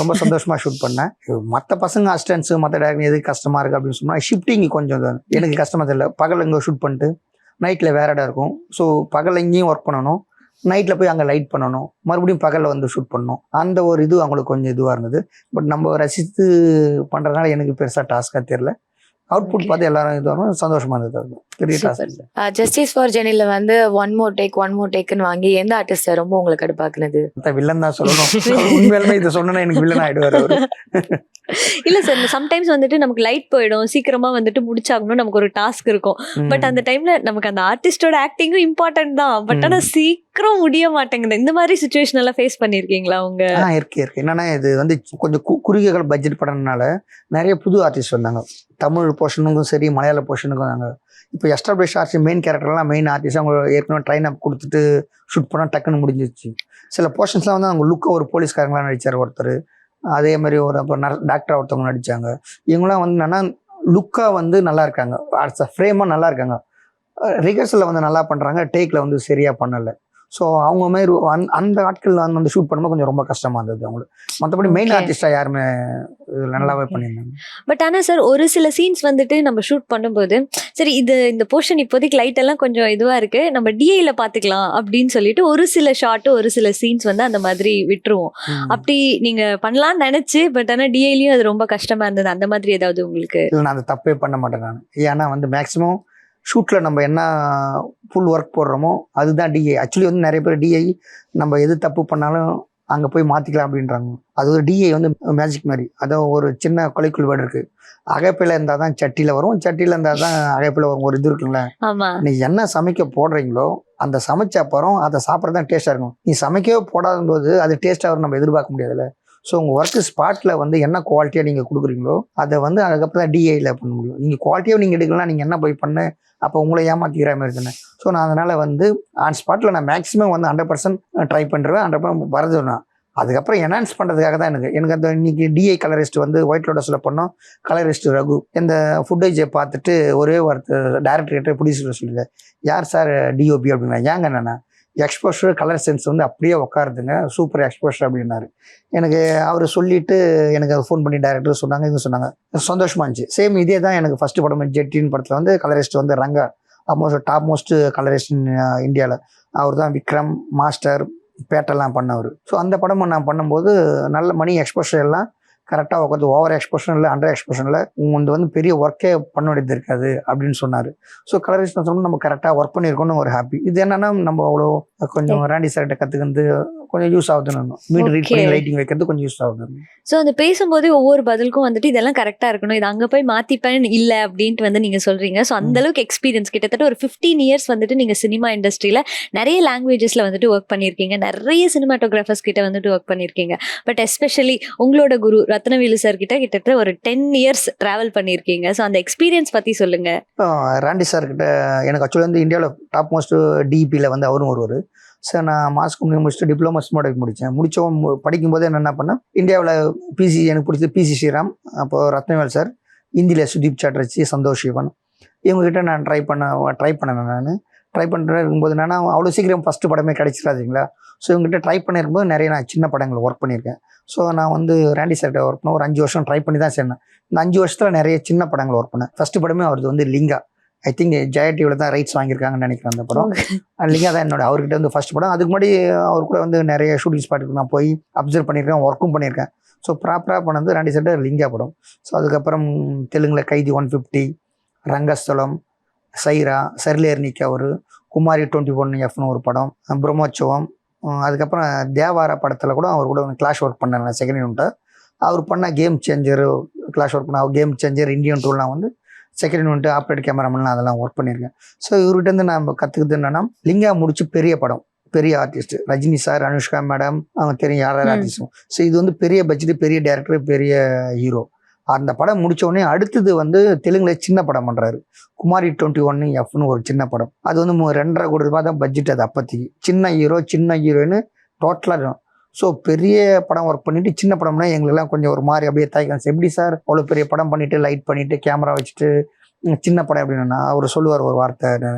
ரொம்ப சந்தோஷமாக ஷூட் பண்ணேன். மற்ற பசங்க அசிஸ்டன்ஸு மற்ற டேரக்டர் எது கஷ்டமாக இருக்குது அப்படின்னு சொன்னால் ஷிஃப்டிங் கொஞ்சம் எனக்கு கஷ்டமாக தெரியல. பகல் இங்கே ஷூட் பண்ணிட்டு நைட்டில் வேற இடம் இருக்கும். ஸோ பகல் எங்கேயும் ஒர்க் பண்ணணும், நைட்டில் போய் அங்கே லைட் பண்ணணும், மறுபடியும் பகலில் வந்து ஷூட் பண்ணணும். அந்த ஒரு இது அவங்களுக்கு கொஞ்சம் இதுவாக இருந்தது. பட் நம்ம ரசித்து பண்ணுறதுனால எனக்கு பெருசாக டாஸ்காக தெரியல. அவுட்புட் பார்த்து எல்லாரும் இதுவாக சந்தோஷமாக இருந்தது. பெரிய டாஸ்க். ஜஸ்டிஸ் ஃபார் ஜெனில வந்து ஒன் மோர் டேக்னு வாங்கி எந்த ஆர்டிஸ்ட் ரொம்ப உங்களுக்கு அடுப்பாக்குனது? வில்லன் தான் சொல்லணும். உண்மையிலுமே இதை சொன்னா எனக்கு வில்லன் ஆயிடுவார் அவரு. இல்ல சார், சம்டைம்ஸ் வந்துட்டு நமக்கு லைட் போயிடும், சீக்கிரமா வந்துட்டு முடிச்சாகணும், நமக்கு ஒரு டாஸ்க் இருக்கும். பட் அந்த டைம்ல நமக்கு அந்த ஆர்டிஸ்டோட ஆக்டிங்கும் இம்பார்ட்டன்ட் தான். பட் ஆனா சீக்கிரம் முடிய மாட்டேங்குது. இந்த மாதிரி சிச்சுவேஷன் எல்லாம் ஃபேஸ் பண்ணிருக்கீங்களா உங்க? இருக்கு. என்னன்னா, இது வந்து கொஞ்சம் குறுகிய பட்ஜெட் படம்னால நிறைய புது ஆர்டிஸ்ட் வந்தாங்க. தமிழ் போர்ஷனுக்கும் சரி, மலையாள போர்ஷனுக்கும் வந்தாங்க. இப்போ எஸ்டாப்ளிஷ் ஆர்டிஸ்ட் மெயின் கேரக்டர்லாம் மெயின் ஆர்டிஸ்ட் அவங்க ஏற்கனவே ட்ரைன் அப் கொடுத்துட்டு ஷூட் பண்ணால் டக்குன்னு முடிஞ்சிச்சு. சில போர்ஷன்ஸ்லாம் வந்து அவங்க லுக்காக ஒரு போலீஸ்காரங்களாம் நடித்தார் ஒருத்தர். அதே மாதிரி ஒரு அப்புறம் டாக்டர் ஒருத்தவங்க நடித்தாங்க. இவங்களாம் வந்து என்னன்னா லுக்காக வந்து நல்லா இருக்காங்க, ஃப்ரேமாக நல்லா இருக்காங்க. ரிகர்சலில் வந்து நல்லா பண்ணுறாங்க, டேக்கில் வந்து சரியாக பண்ணலை. ஸோ அவங்க மாதிரி அந்த ஆட்கள் வந்து ஷூட் பண்ணும்போது கொஞ்சம் ரொம்ப கஷ்டமாக இருந்தது அவங்களுக்கு. மற்றபடி மெயின் ஆர்டிஸ்டாக யாருமே நல்லாவே பண்ணியிருந்தாங்க. பட் ஆனால் சார், ஒரு சில சீன்ஸ் வந்துட்டு நம்ம ஷூட் பண்ணும்போது சரி இந்த போர்ஷன் இப்போதைக்கு லைட் எல்லாம் கொஞ்சம் இதுவாக இருக்குது, நம்ம டிஐல பார்த்துக்கலாம் அப்படின்னு சொல்லிட்டு ஒரு சில ஷார்ட்டு ஒரு சில சீன்ஸ் வந்து அந்த மாதிரி விட்டுருவோம். அப்படி நீங்கள் பண்ணலான்னு நினச்சி பட் ஆனால் டிஐலையும் அது ரொம்ப கஷ்டமாக இருந்தது. அந்த மாதிரி ஏதாவது உங்களுக்கு? இல்லை, நான் அந்த தப்பே பண்ண மாட்டேன் நான். ஏன்னா வந்து மேக்ஸிமம் ஷூட்டில் நம்ம என்ன ஃபுல் ஒர்க் போடுறோமோ அதுதான் டிஐ. ஆக்சுவலி வந்து நிறைய பேர் டிஐ நம்ம எது தப்பு பண்ணாலும் அங்கே போய் மாற்றிக்கலாம் அப்படின்றாங்க. அது ஒரு டிஐ வந்து மேஜிக் மாதிரி. அதான் ஒரு சின்ன கொலைக்குள் வேர்டு இருக்குது. அகைப்பில் இருந்தால் தான் சட்டியில் வரும், சட்டியில் இருந்தால் தான் அகைப்பில் வரும். ஒரு இது இருக்குங்களே, நீங்கள் என்ன சமைக்க போடுறீங்களோ அந்த சமைச்ச அப்புறம் அதை சாப்பிட்றது தான் டேஸ்ட்டாக இருக்கும். நீ சமைக்கவே போடாத போது அது டேஸ்ட்டாக வரும் நம்ம எதிர்பார்க்க முடியாதுல்ல. ஸோ உங்கள் ஒர்க்கு ஸ்பாட்டில் வந்து என்ன குவாலிட்டியாக நீங்கள் கொடுக்குறீங்களோ அதை வந்து அதுக்கப்புறம் தான் டிஐயில் பண்ண முடியும். நீங்கள் குவாலிட்டியாக நீங்கள் எடுக்கலாம், நீங்கள் என்ன போய் பண்ண அப்போ உங்களை ஏமாற்றிக்கிற மாதிரி தானே. ஸோ நான் அதனால் வந்து ஆன் ஸ்பாட்டில் நான் மேக்ஸிமம் வந்து 100% ட்ரை பண்ணுறேன், 100% வரதுனா. அதுக்கப்புறம் என்ஹான்ஸ் பண்ணுறதுக்காக தான் எனக்கு அந்த இன்னைக்கு டிஐ கலரிஸ்ட் வந்து ஒயிட் லோட்டஸில் பண்ணோம். கலரிஸ்ட் ரகு இந்த ஃபுட்டேஜை பார்த்துட்டு ஒரே வார்த்தை டேரக்டர்கிட்ட ப்ரொடியூசர் சொல்லுங்க, யார் சார் டிஓபி அப்படின்னா, ஏங்க என்னென்னா எக்ஸ்போஷர் கலர் சென்ஸ் வந்து அப்படியே உட்காருதுங்க, சூப்பர் எக்ஸ்போஷர் அப்படின்னாரு. எனக்கு அவர் சொல்லிவிட்டு எனக்கு ஃபோன் பண்ணி டேரக்டர் சொன்னாங்க, இது சொன்னாங்க, சந்தோஷமாக இருந்துச்சு. சேம் இதே தான் எனக்கு ஃபஸ்ட்டு படம் ஜெட்டின் படத்தில் வந்து கலரிஸ்ட் வந்து ரங்கா, டாப் மோஸ்ட் கலரிஸ்ட் இந்தியாவில். அவர் தான் விக்ரம், மாஸ்டர், பேட்டெல்லாம் பண்ணவர். ஸோ அந்த படமும் நான் பண்ணும்போது நல்ல மணி எக்ஸ்போஷர் எல்லாம் கரெக்டாக உட்காந்து ஓவர் எக்ஸ்போஷன் இல்லை, அண்டர் எக்ஸ்போஷனில் உங்களுக்கு வந்து பெரிய ஒர்க்கே பண்ண வேண்டியது இருக்காது அப்படின்னு சொன்னார். ஸோ கலரிஸ்ட் சொன்னால் நம்ம கரெக்டாக ஒர்க் பண்ணியிருக்கோம்னு ஒரு ஹாப்பி. இது என்னென்னா நம்ம அவ்வளோ கொஞ்சம் ராண்டி சார்கிட்ட கற்றுக்கிறது கொஞ்சம் யூஸ் ஆகுதுன்னு, மீட் ரீட் பண்ணி லைட்டிங் வைக்கிறது கொஞ்சம் யூஸ் ஆகுது. ஸோ அந்த பேசும்போது ஒவ்வொரு பதிலுக்கும் வந்துட்டு இதெல்லாம் கரெக்டாக இருக்கணும், இது அங்கே போய் மாற்றிப்பேன் இல்லை அப்படின்ட்டு வந்து நீங்கள் சொல்கிறீங்க. ஸோ அந்தளவுக்கு எக்ஸ்பீரியன்ஸ் கிட்டத்தட்ட ஒரு 15 இயர்ஸ் வந்துட்டு நீங்கள் சினிமா இண்டஸ்ட்ரியில் நிறைய லாங்குவேஜஸில் வந்துட்டு ஒர்க் பண்ணியிருக்கீங்க, நிறைய சினிமாட்டோகிராஃபர்ஸ் கிட்ட வந்துட்டு ஒர்க் பண்ணியிருக்கீங்க. பட் எஸ்பெஷலி உங்களோட குரு ரத்னவேலு சார் கிட்ட கிட்டத்தட்ட ஒரு 10 இயர்ஸ் ட்ராவல் பண்ணியிருக்கீங்க. ஸோ அந்த எக்ஸ்பீரியன்ஸ் பற்றி சொல்லுங்கள். ராண்டி சார் கிட்ட எனக்கு ஆக்சுவலி வந்து இந்தியாவில் டாப் மோஸ்ட் டிபியில் வந்து அவரும் ஒருவர். சார் நான் மாஸ் கம்பெனி முடிச்சுட்டு டிப்ளமோ சினிமாட்டோகிராஃபி முடித்தோம். படிக்கும்போது என்ன பண்ணேன், இந்தியாவில் பிசி எனக்கு பிடிச்சது பிசி ஸ்ரீராம், அப்போது ரத்னவேல் சார், இந்தியில் சுதீப் சாட்டர்ஜி, சந்தோஷ் சிவன், இவங்ககிட்ட நான் ட்ரை பண்ணேன். நான் ட்ரை பண்ணுறேன் இருக்கும்போது என்னன்னா அவ்வளோ சீக்கிரம் ஃபஸ்ட்டு படமே கிடைச்சிடாதீங்களா. ஸோ இவங்ககிட்ட ட்ரை பண்ணியிருக்கும்போது நிறைய நான் சின்ன படங்கள் ஒர்க் பண்ணியிருக்கேன். ஸோ நான் வந்து ராண்டி சார்கிட்ட ஒர்க் பண்ணேன், ஒரு 5 வருஷம் ட்ரை பண்ணி தான் சேர்ந்தேன். இந்த 5 வருஷத்தில் நிறைய சின்ன படங்கள் ஒர்க் பண்ணேன். ஃபஸ்ட்டு படமே அவரது வந்து லிங்கா, ஐ திங்க் ஜெயா டிவியில் தான் ரைட்ஸ் வாங்கியிருக்காங்கன்னு நினைக்கிறேன் அந்த படம். லிங்கா தான் என்னோட அவர்கிட்ட வந்து ஃபர்ஸ்ட் படம். அதுக்கு முன்னாடி அவர் கூட வந்து நிறைய ஷூட்டிங் ஸ்பாட்டுக்கு நான் போய் அப்சர்வ் பண்ணியிருக்கேன், ஒர்க்கும் பண்ணியிருக்கேன். ஸோ ப்ராப்பராக பண்ணது ராண்டி சார்ட்ட லிங்கா படம். ஸோ அதுக்கப்புறம் தெலுங்கில் கைதி 150, ரங்கஸ்தலம், சைரா, சர்லேர்னிக்கு அவர், குமாரி 21Fன்னு ஒரு படம், பிரம்மோற்சவம். அதுக்கப்புறம் தேவாரா படத்தில் கூட அவர் கூட கிளாஷ் ஒர்க் பண்ணேன் செகண்ட் யூனிட்டை. அவர் பண்ண கேம் சேஞ்சர் கிளாஷ் ஒர்க் பண்ண கேம் சேஞ்சர் இந்தியன் டூர்லாம் வந்து செகண்ட் யூனிட் ஆப்ரேட் கேமராமேன்லாம் அதெல்லாம் ஒர்க் பண்ணியிருக்கேன். ஸோ இவர்கிட்டருந்து நம்ம கற்றுக்குது என்னன்னா, லிங்கா முடிச்சு பெரிய படம், பெரிய artist Rajini sir, Anushka madam, அவங்க தெரியும் யார் ஆர்டிஸ்டும். ஸோ இது வந்து பெரிய பட்ஜெட், பெரிய டேரக்டர், பெரிய ஹீரோ. அந்த படம் முடித்தோடனே அடுத்தது வந்து தெலுங்குல சின்ன படம் பண்ணுறாரு, குமாரி 21Fன்னு ஒரு சின்ன படம். அது வந்து 2.5 கோடி ரூபாய் தான் பட்ஜெட். அது அப்போதைக்கு சின்ன ஹீரோ சின்ன ஹீரோயின்னு டோட்டலாக. ஸோ பெரிய படம் ஒர்க் பண்ணிவிட்டு சின்ன படம்னா எங்களுக்கெல்லாம் கொஞ்சம் ஒரு மாதிரி அப்படியே தாய்க்கான்ஸ், எப்படி சார் அவ்வளோ பெரிய படம் பண்ணிவிட்டு லைட் பண்ணிவிட்டு கேமரா வச்சுட்டு சின்ன படம் எப்படின்னா, அவர் சொல்லுவார் ஒரு வார்த்தை,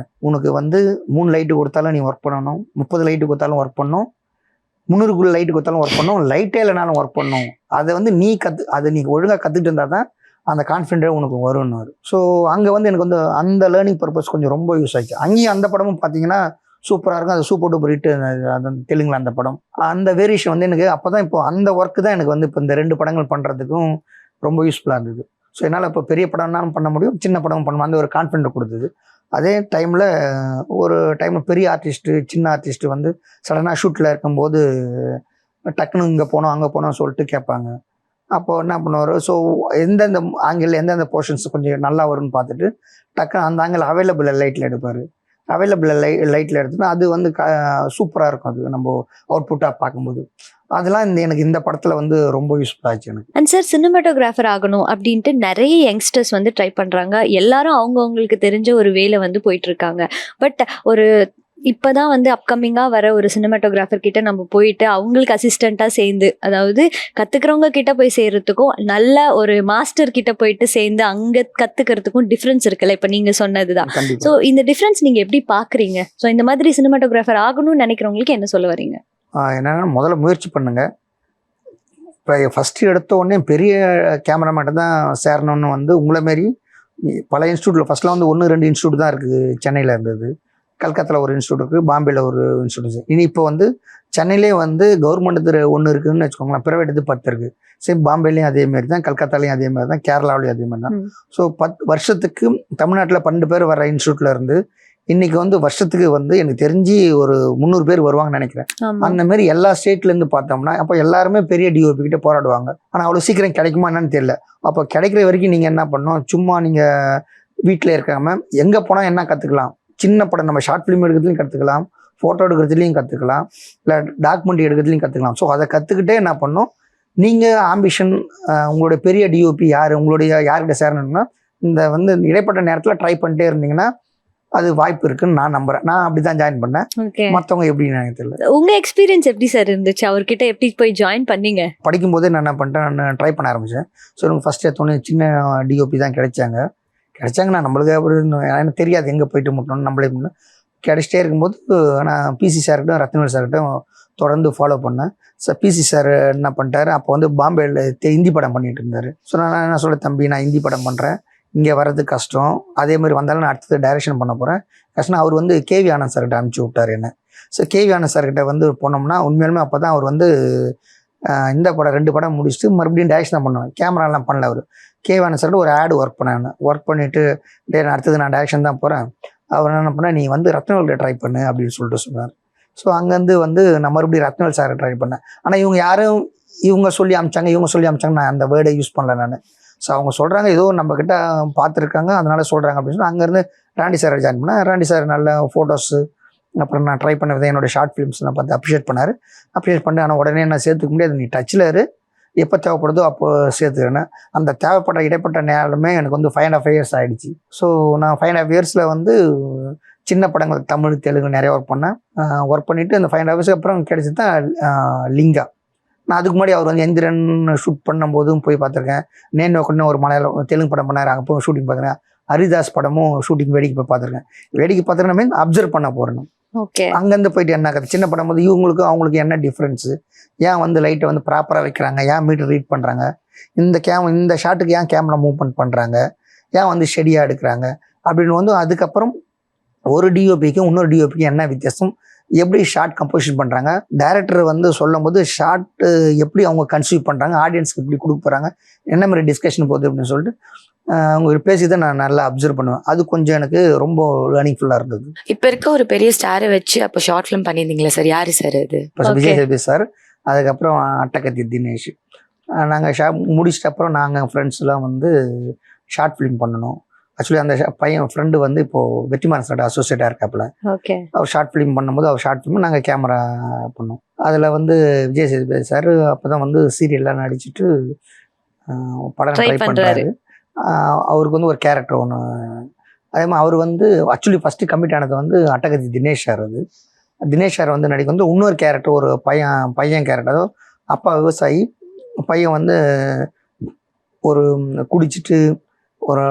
உனக்கு வந்து 3 லைட்டு கொடுத்தாலும் நீ ஒர்க் பண்ணணும், 30 லைட்டு கொடுத்தாலும் ஒர்க் பண்ணணும், 300 லைட்டு கொடுத்தாலும் ஒர்க் பண்ணணும், லைட்டே இல்லைனாலும் ஒர்க் பண்ணணும். அதை வந்து அதை நீ ஒழுங்காக கற்றுக்கிட்டு இருந்தால் தான் அந்த கான்ஃபிடென்ட் உனக்கு வரும்னு. ஸோ அங்கே வந்து எனக்கு வந்து அந்த லேர்னிங் பர்பஸ் கொஞ்சம் ரொம்ப யூஸ் ஆச்சு. அங்கேயும் அந்த படமும் பார்த்தீங்கன்னா சூப்பராக இருக்கும். அது சூப்பர் டூப்பர் ஹிட் அந்த தெலுங்குல அந்த படம். அந்த வேரியேஷன் வந்து எனக்கு அப்போ தான், இப்போ அந்த ஒர்க்கு தான் எனக்கு வந்து இப்போ இந்த 2 படங்கள் பண்ணுறதுக்கும் ரொம்ப யூஸ்ஃபுல்லாக இருந்தது. ஸோ என்னால் இப்போ பெரிய படம்னாலும் பண்ண முடியும், சின்ன படம் பண்ண அந்த ஒரு கான்ஃபிடென்ட் கொடுத்தது. அதே டைமில் ஒரு டைமில் பெரிய ஆர்டிஸ்ட்டு சின்ன ஆர்டிஸ்ட்டு வந்து சடனாக ஷூட்டில் இருக்கும்போது டக்குன்னு இங்கே போனோம் அங்கே போனோம் சொல்லிட்டு கேட்பாங்க. அப்போது என்ன பண்ணுவார், ஸோ எந்தெந்த ஆங்கிள் எந்தெந்த போர்ஷன்ஸ் கொஞ்சம் நல்லா வரும்னு பார்த்துட்டு டக்குன்னு அந்த ஆங்கிள் அவைலபிள் லைட்டில் எடுப்பார். அவைலபிள் லைட்டில் எடுத்துன்னா அது வந்து சூப்பராக இருக்கும். அது நம்ம அவுட்புட்டாக பார்க்கும்போது அதெல்லாம் எனக்கு இந்த படத்தில் வந்து ரொம்ப யூஸ்ஃபுல் ஆச்சு எனக்கு. அண்ட் சார், சினிமாட்டோகிராஃபர் ஆகணும் அப்படின்ட்டு நிறைய யங்ஸ்டர்ஸ் வந்து ட்ரை பண்ணுறாங்க. எல்லாரும் அவங்கவுங்களுக்கு தெரிஞ்ச ஒரு வேலை வந்து போயிட்டு இருக்காங்க. பட் ஒரு இப்போதான் வந்து அப்கமிங்காக வர ஒரு சினிமாட்டோகிராஃபர் கிட்ட நம்ம போயிட்டு அவங்களுக்கு அசிஸ்டண்ட்டாக சேர்ந்து, அதாவது கற்றுக்கிறவங்க கிட்ட போய் சேர்றதுக்கும் நல்ல ஒரு மாஸ்டர் கிட்ட போயிட்டு சேர்ந்து அங்கே கற்றுக்கிறதுக்கும் டிஃப்ரென்ஸ் இருக்குல்ல, இப்போ நீங்கள் சொன்னது தான். ஸோ இந்த டிஃப்ரென்ஸ் நீங்கள் எப்படி பார்க்குறீங்க? ஸோ இந்த மாதிரி சினிமாட்டோகிராஃபர் ஆகணும்னு நினைக்கிறவங்களுக்கு என்ன சொல்ல வரீங்க? என்னென்னா, முதல்ல முயற்சி பண்ணுங்க. இப்போ ஃபஸ்ட்டு எடுத்த உடனே பெரிய கேமராமேன் தான் சேரணும்னு வந்து உங்களை மாரி பல இன்ஸ்டியூட்டில் ஃபஸ்ட்லாம் வந்து 1-2 இன்ஸ்டியூட் தான் இருக்குது. சென்னையில் இருந்தது, கல்கத்தாவில் ஒரு இன்ஸ்டியூட் இருக்குது, பாம்பேயில் ஒரு இன்ஸ்டியூட். இனி இப்போ வந்து சென்னையிலே வந்து கவர்மெண்ட் 1 இருக்குதுன்னு வச்சுக்கோங்களேன், ப்ரைவேட் 10 இருக்குது. சேம் பாம்பேலையும் அதேமாரி தான், கல்கத்தாலையும் அதே மாதிரி தான், கேரளாவிலையும் அதே மாதிரி தான். ஸோ 10 வருஷத்துக்கு தமிழ்நாட்டில் 12 பேர் வர இன்ஸ்டியூட்டில் இருந்து இன்றைக்கி வந்து வருஷத்துக்கு வந்து எனக்கு தெரிஞ்சு ஒரு 300 பேர் வருவாங்கன்னு நினைக்கிறேன். அந்த மாதிரி எல்லா ஸ்டேட்லேருந்து பார்த்தோம்னா அப்போ எல்லாருமே பெரிய டிஓபி கிட்ட போராடுவாங்க. ஆனால் அவ்வளோ சீக்கிரம் கிடைக்குமா என்னன்னு தெரியல. அப்போ கிடைக்கிற வரைக்கும் நீங்கள் என்ன பண்ணணும், சும்மா நீங்கள் வீட்டில் இருக்காம எங்கே போனால் என்ன கற்றுக்கலாம், சின்ன படம் நம்ம ஷார்ட் ஃபிலிம் எடுக்கிறதுலையும் கற்றுக்கலாம், ஃபோட்டோ எடுக்கிறதுலையும் கற்றுக்கலாம், இல்லை டாக்குமெண்ட்ரி எடுக்கிறதுலையும் கற்றுக்கலாம். ஸோ அதை கற்றுக்கிட்டே என்ன பண்ணணும், நீங்கள் ஆம்பிஷன் உங்களுடைய பெரிய டிஓபி யார், உங்களுடைய யார்கிட்ட சேரணும்னா இந்த வந்து இடைப்பட்ட நேரத்தில் ட்ரை பண்ணிட்டே இருந்தீங்கன்னா அது வாய்ப்பு இருக்குன்னு நான் நம்புறேன். நான் அப்படி தான் ஜாயின் பண்ணேன். ஓகே. மற்றவங்க எப்படின்னு எனக்கு தெரியல. உங்க எக்ஸ்பீரியன்ஸ் எப்படி சார் இருந்துச்சு? அவர்கிட்ட எப்படி போய் ஜாயின் பண்ணீங்க? படிக்கும்போதே நான் என்ன பண்ணிட்டேன், நான் ட்ரை பண்ண ஆரம்பித்தேன். ஸோ எனக்கு ஃபஸ்ட்டு எடுத்தோன்னே சின்ன டிஓபி தான் கிடைச்சாங்க. நான் நம்மளுக்கு எனக்கு தெரியாது எங்கே போயிட்டு முட்டணும்னு நம்மளே பண்ணேன். கிடைச்சிட்டே இருக்கும்போது நான் பிசி சார்கிட்டும் ரத்னவேல் சார்கிட்டும் தொடர்ந்து ஃபாலோ பண்ணேன். ஸோ பிசி சார் என்ன பண்ணிட்டாரு, அப்போ வந்து பாம்பேயில் ஹிந்தி படம் பண்ணிட்டு இருந்தார். ஸோ நான் என்ன சொல்ல, தம்பி நான் ஹிந்தி படம் பண்ணுறேன், இங்கே வர்றது கஷ்டம், அதே மாதிரி வந்தாலும் நான் அடுத்தது டைரக்ஷன் பண்ண போகிறேன் கஷ்டம். அவர் வந்து கேவி ஆனந்த் சார்கிட்ட அனுப்பிச்சி விட்டார் என்ன. ஸோ கேவி ஆனந்த் சார்கிட்ட வந்து போனோம்னா உண்மையாலுமே அப்போ தான் அவர் வந்து இந்த படம் 2 படம் முடிச்சுட்டு மறுபடியும் டைரக்ஷன் தான் பண்ணுவேன், கேமராலாம் பண்ணல. அவர் கேவி ஆனந்த் சார்கிட்ட ஒரு ஆடு ஒர்க் பண்ணேன். ஒர்க் பண்ணிவிட்டு நான் அடுத்தது நான் டைரக்ஷன் தான் போகிறேன். அவர் என்ன பண்ணால், நீ வந்து ரத்னவேல்கிட்ட ட்ரை பண்ணு அப்படின்னு சொல்லிட்டு சொன்னார். ஸோ அங்கேருந்து வந்து நான் மறுபடியும் ரத்னவேல் சாரை ட்ரை பண்ணேன். ஆனால் இவங்க சொல்லி அமிச்சாங்க நான் அந்த வேர்டை யூஸ் பண்ணல நான். ஸோ அவங்க சொல்கிறாங்க ஏதோ நம்மக்கிட்ட பார்த்துருக்காங்க அதனால சொல்கிறாங்க அப்படின்னு சொல்லி அங்கேருந்து ராண்டி சாரை ஜாயின் பண்ணேன். ராண்டி சார் நல்ல ஃபோட்டோஸு அப்புறம் நான் ட்ரை பண்ண விதம் என்னோடய ஷார்ட் ஃபிலிம்ஸ் நான் பார்த்து அப்ரிஷியேட் பண்ணி ஆனால் உடனே என்ன சேர்த்துக்க முடியாது, நீ டச்சில் இரு, எப்போ தேவைப்படுதோ அப்போ சேர்த்துக்கிறேன்னு. அந்த தேவைப்பட்ட இடைப்பட்ட நேரமே எனக்கு வந்து 5.5 years ஆகிடுச்சு. ஸோ நான் 5.5 yearsல வந்து சின்ன படங்கள் தமிழ் தெலுங்கு நிறைய ஒர்க் பண்ணேன். ஒர்க் பண்ணிவிட்டு அந்த 5.5 years அப்புறம் கிடைச்சி தான் லிங்கா. நான் அதுக்கு முன்னாடி அவர் வந்து எந்திரன் ஷூட் பண்ணும்போதும் போய் பார்த்துருக்கேன். நேன் ஒக்கன்னு ஒரு மலையாளம் தெலுங்கு படம் பண்ணார், அங்கே போய் ஷூட்டிங் பார்த்துருக்கேன். ஹரிதாஸ் படமும் ஷூட்டிங் வேடிக்கை போய் பார்த்துருக்கேன். வேடிக்கை பார்த்துருக்கேன் மீன் அப்சர்வ் பண்ண போகிறேன். ஓகே. அங்கேருந்து போயிட்டு என்ன கதை, சின்ன படம் போது இவங்களுக்கும் அவங்களுக்கு என்ன டிஃப்ரென்ஸு, ஏன் வந்து லைட்டை வந்து ப்ராப்பராக வைக்கிறாங்க, ஏன் மீட்டர் ரீட் பண்ணுறாங்க, இந்த ஷாட்டுக்கு ஏன் கேமரா மூவ்மெண்ட் பண்ணுறாங்க, ஏன் வந்து ஸ்டெடியாக எடுக்கிறாங்க அப்படின்னு வந்து அதுக்கப்புறம் ஒரு டிஓபிக்கும் இன்னொரு டிஓபிக்கும் என்ன வித்தியாசம், எப்படி ஷார்ட் கம்போசிஷன் பண்ணுறாங்க, டைரக்டர் வந்து சொல்லும் போது ஷார்ட்டு எப்படி அவங்க கன்சீவ் பண்ணுறாங்க, ஆடியன்ஸ்க்கு எப்படி கொடுக்க போகிறாங்க, என்ன மாதிரி டிஸ்கஷன் போகுது அப்படின்னு சொல்லிட்டு அவங்க பேசி தான் நான் நல்லா அப்சர்வ் பண்ணுவேன். அது கொஞ்சம் எனக்கு ரொம்ப லேர்னிங்ஃபுல்லாக இருந்தது. இப்போ இருக்க ஒரு பெரிய ஸ்டாரை வச்சு அப்போ ஷார்ட் ஃபிலிம் பண்ணியிருந்தீங்களா சார்? யாரு சார் அது? இப்போ விஜய் சேதுபதி சார், அதுக்கப்புறம் அட்டகத்தி தினேஷ். நாங்கள் முடிச்சிட்ட அப்புறம் நாங்கள் ஃப்ரெண்ட்ஸ்லாம் வந்து ஷார்ட் ஃபிலிம் பண்ணணும். ஆக்சுவலி அந்த பையன் ஃப்ரெண்டு வந்து இப்போது வெற்றிமாறன் சார் அசோசியேட்டாக இருக்காப்புல. ஓகே. அவர் ஷார்ட் ஃபிலிம் பண்ணும்போது அவர் ஷார்ட் ஃபிலிம் நாங்கள் கேமரா பண்ணோம். அதில் வந்து விஜய் சேதுபதி சார் அப்போ தான் வந்து சீரியல்லாம் நடிச்சுட்டு படம் ட்ரை பண்ணுறாரு. அவருக்கு வந்து ஒரு கேரக்டர் ஒன்று, அதே மாதிரி அவர் வந்து ஆக்சுவலி ஃபஸ்ட்டு கமிட் ஆனது வந்து அட்டகத்தி தினேஷ் சார். அது தினேஷ் சார் வந்து நடிக்க வந்து இன்னொரு கேரக்டர், ஒரு பையன் கேரக்டர். அதாவது அப்பா விவசாயி, பையன் வந்து ஒரு குடிச்சிட்டு ஒரு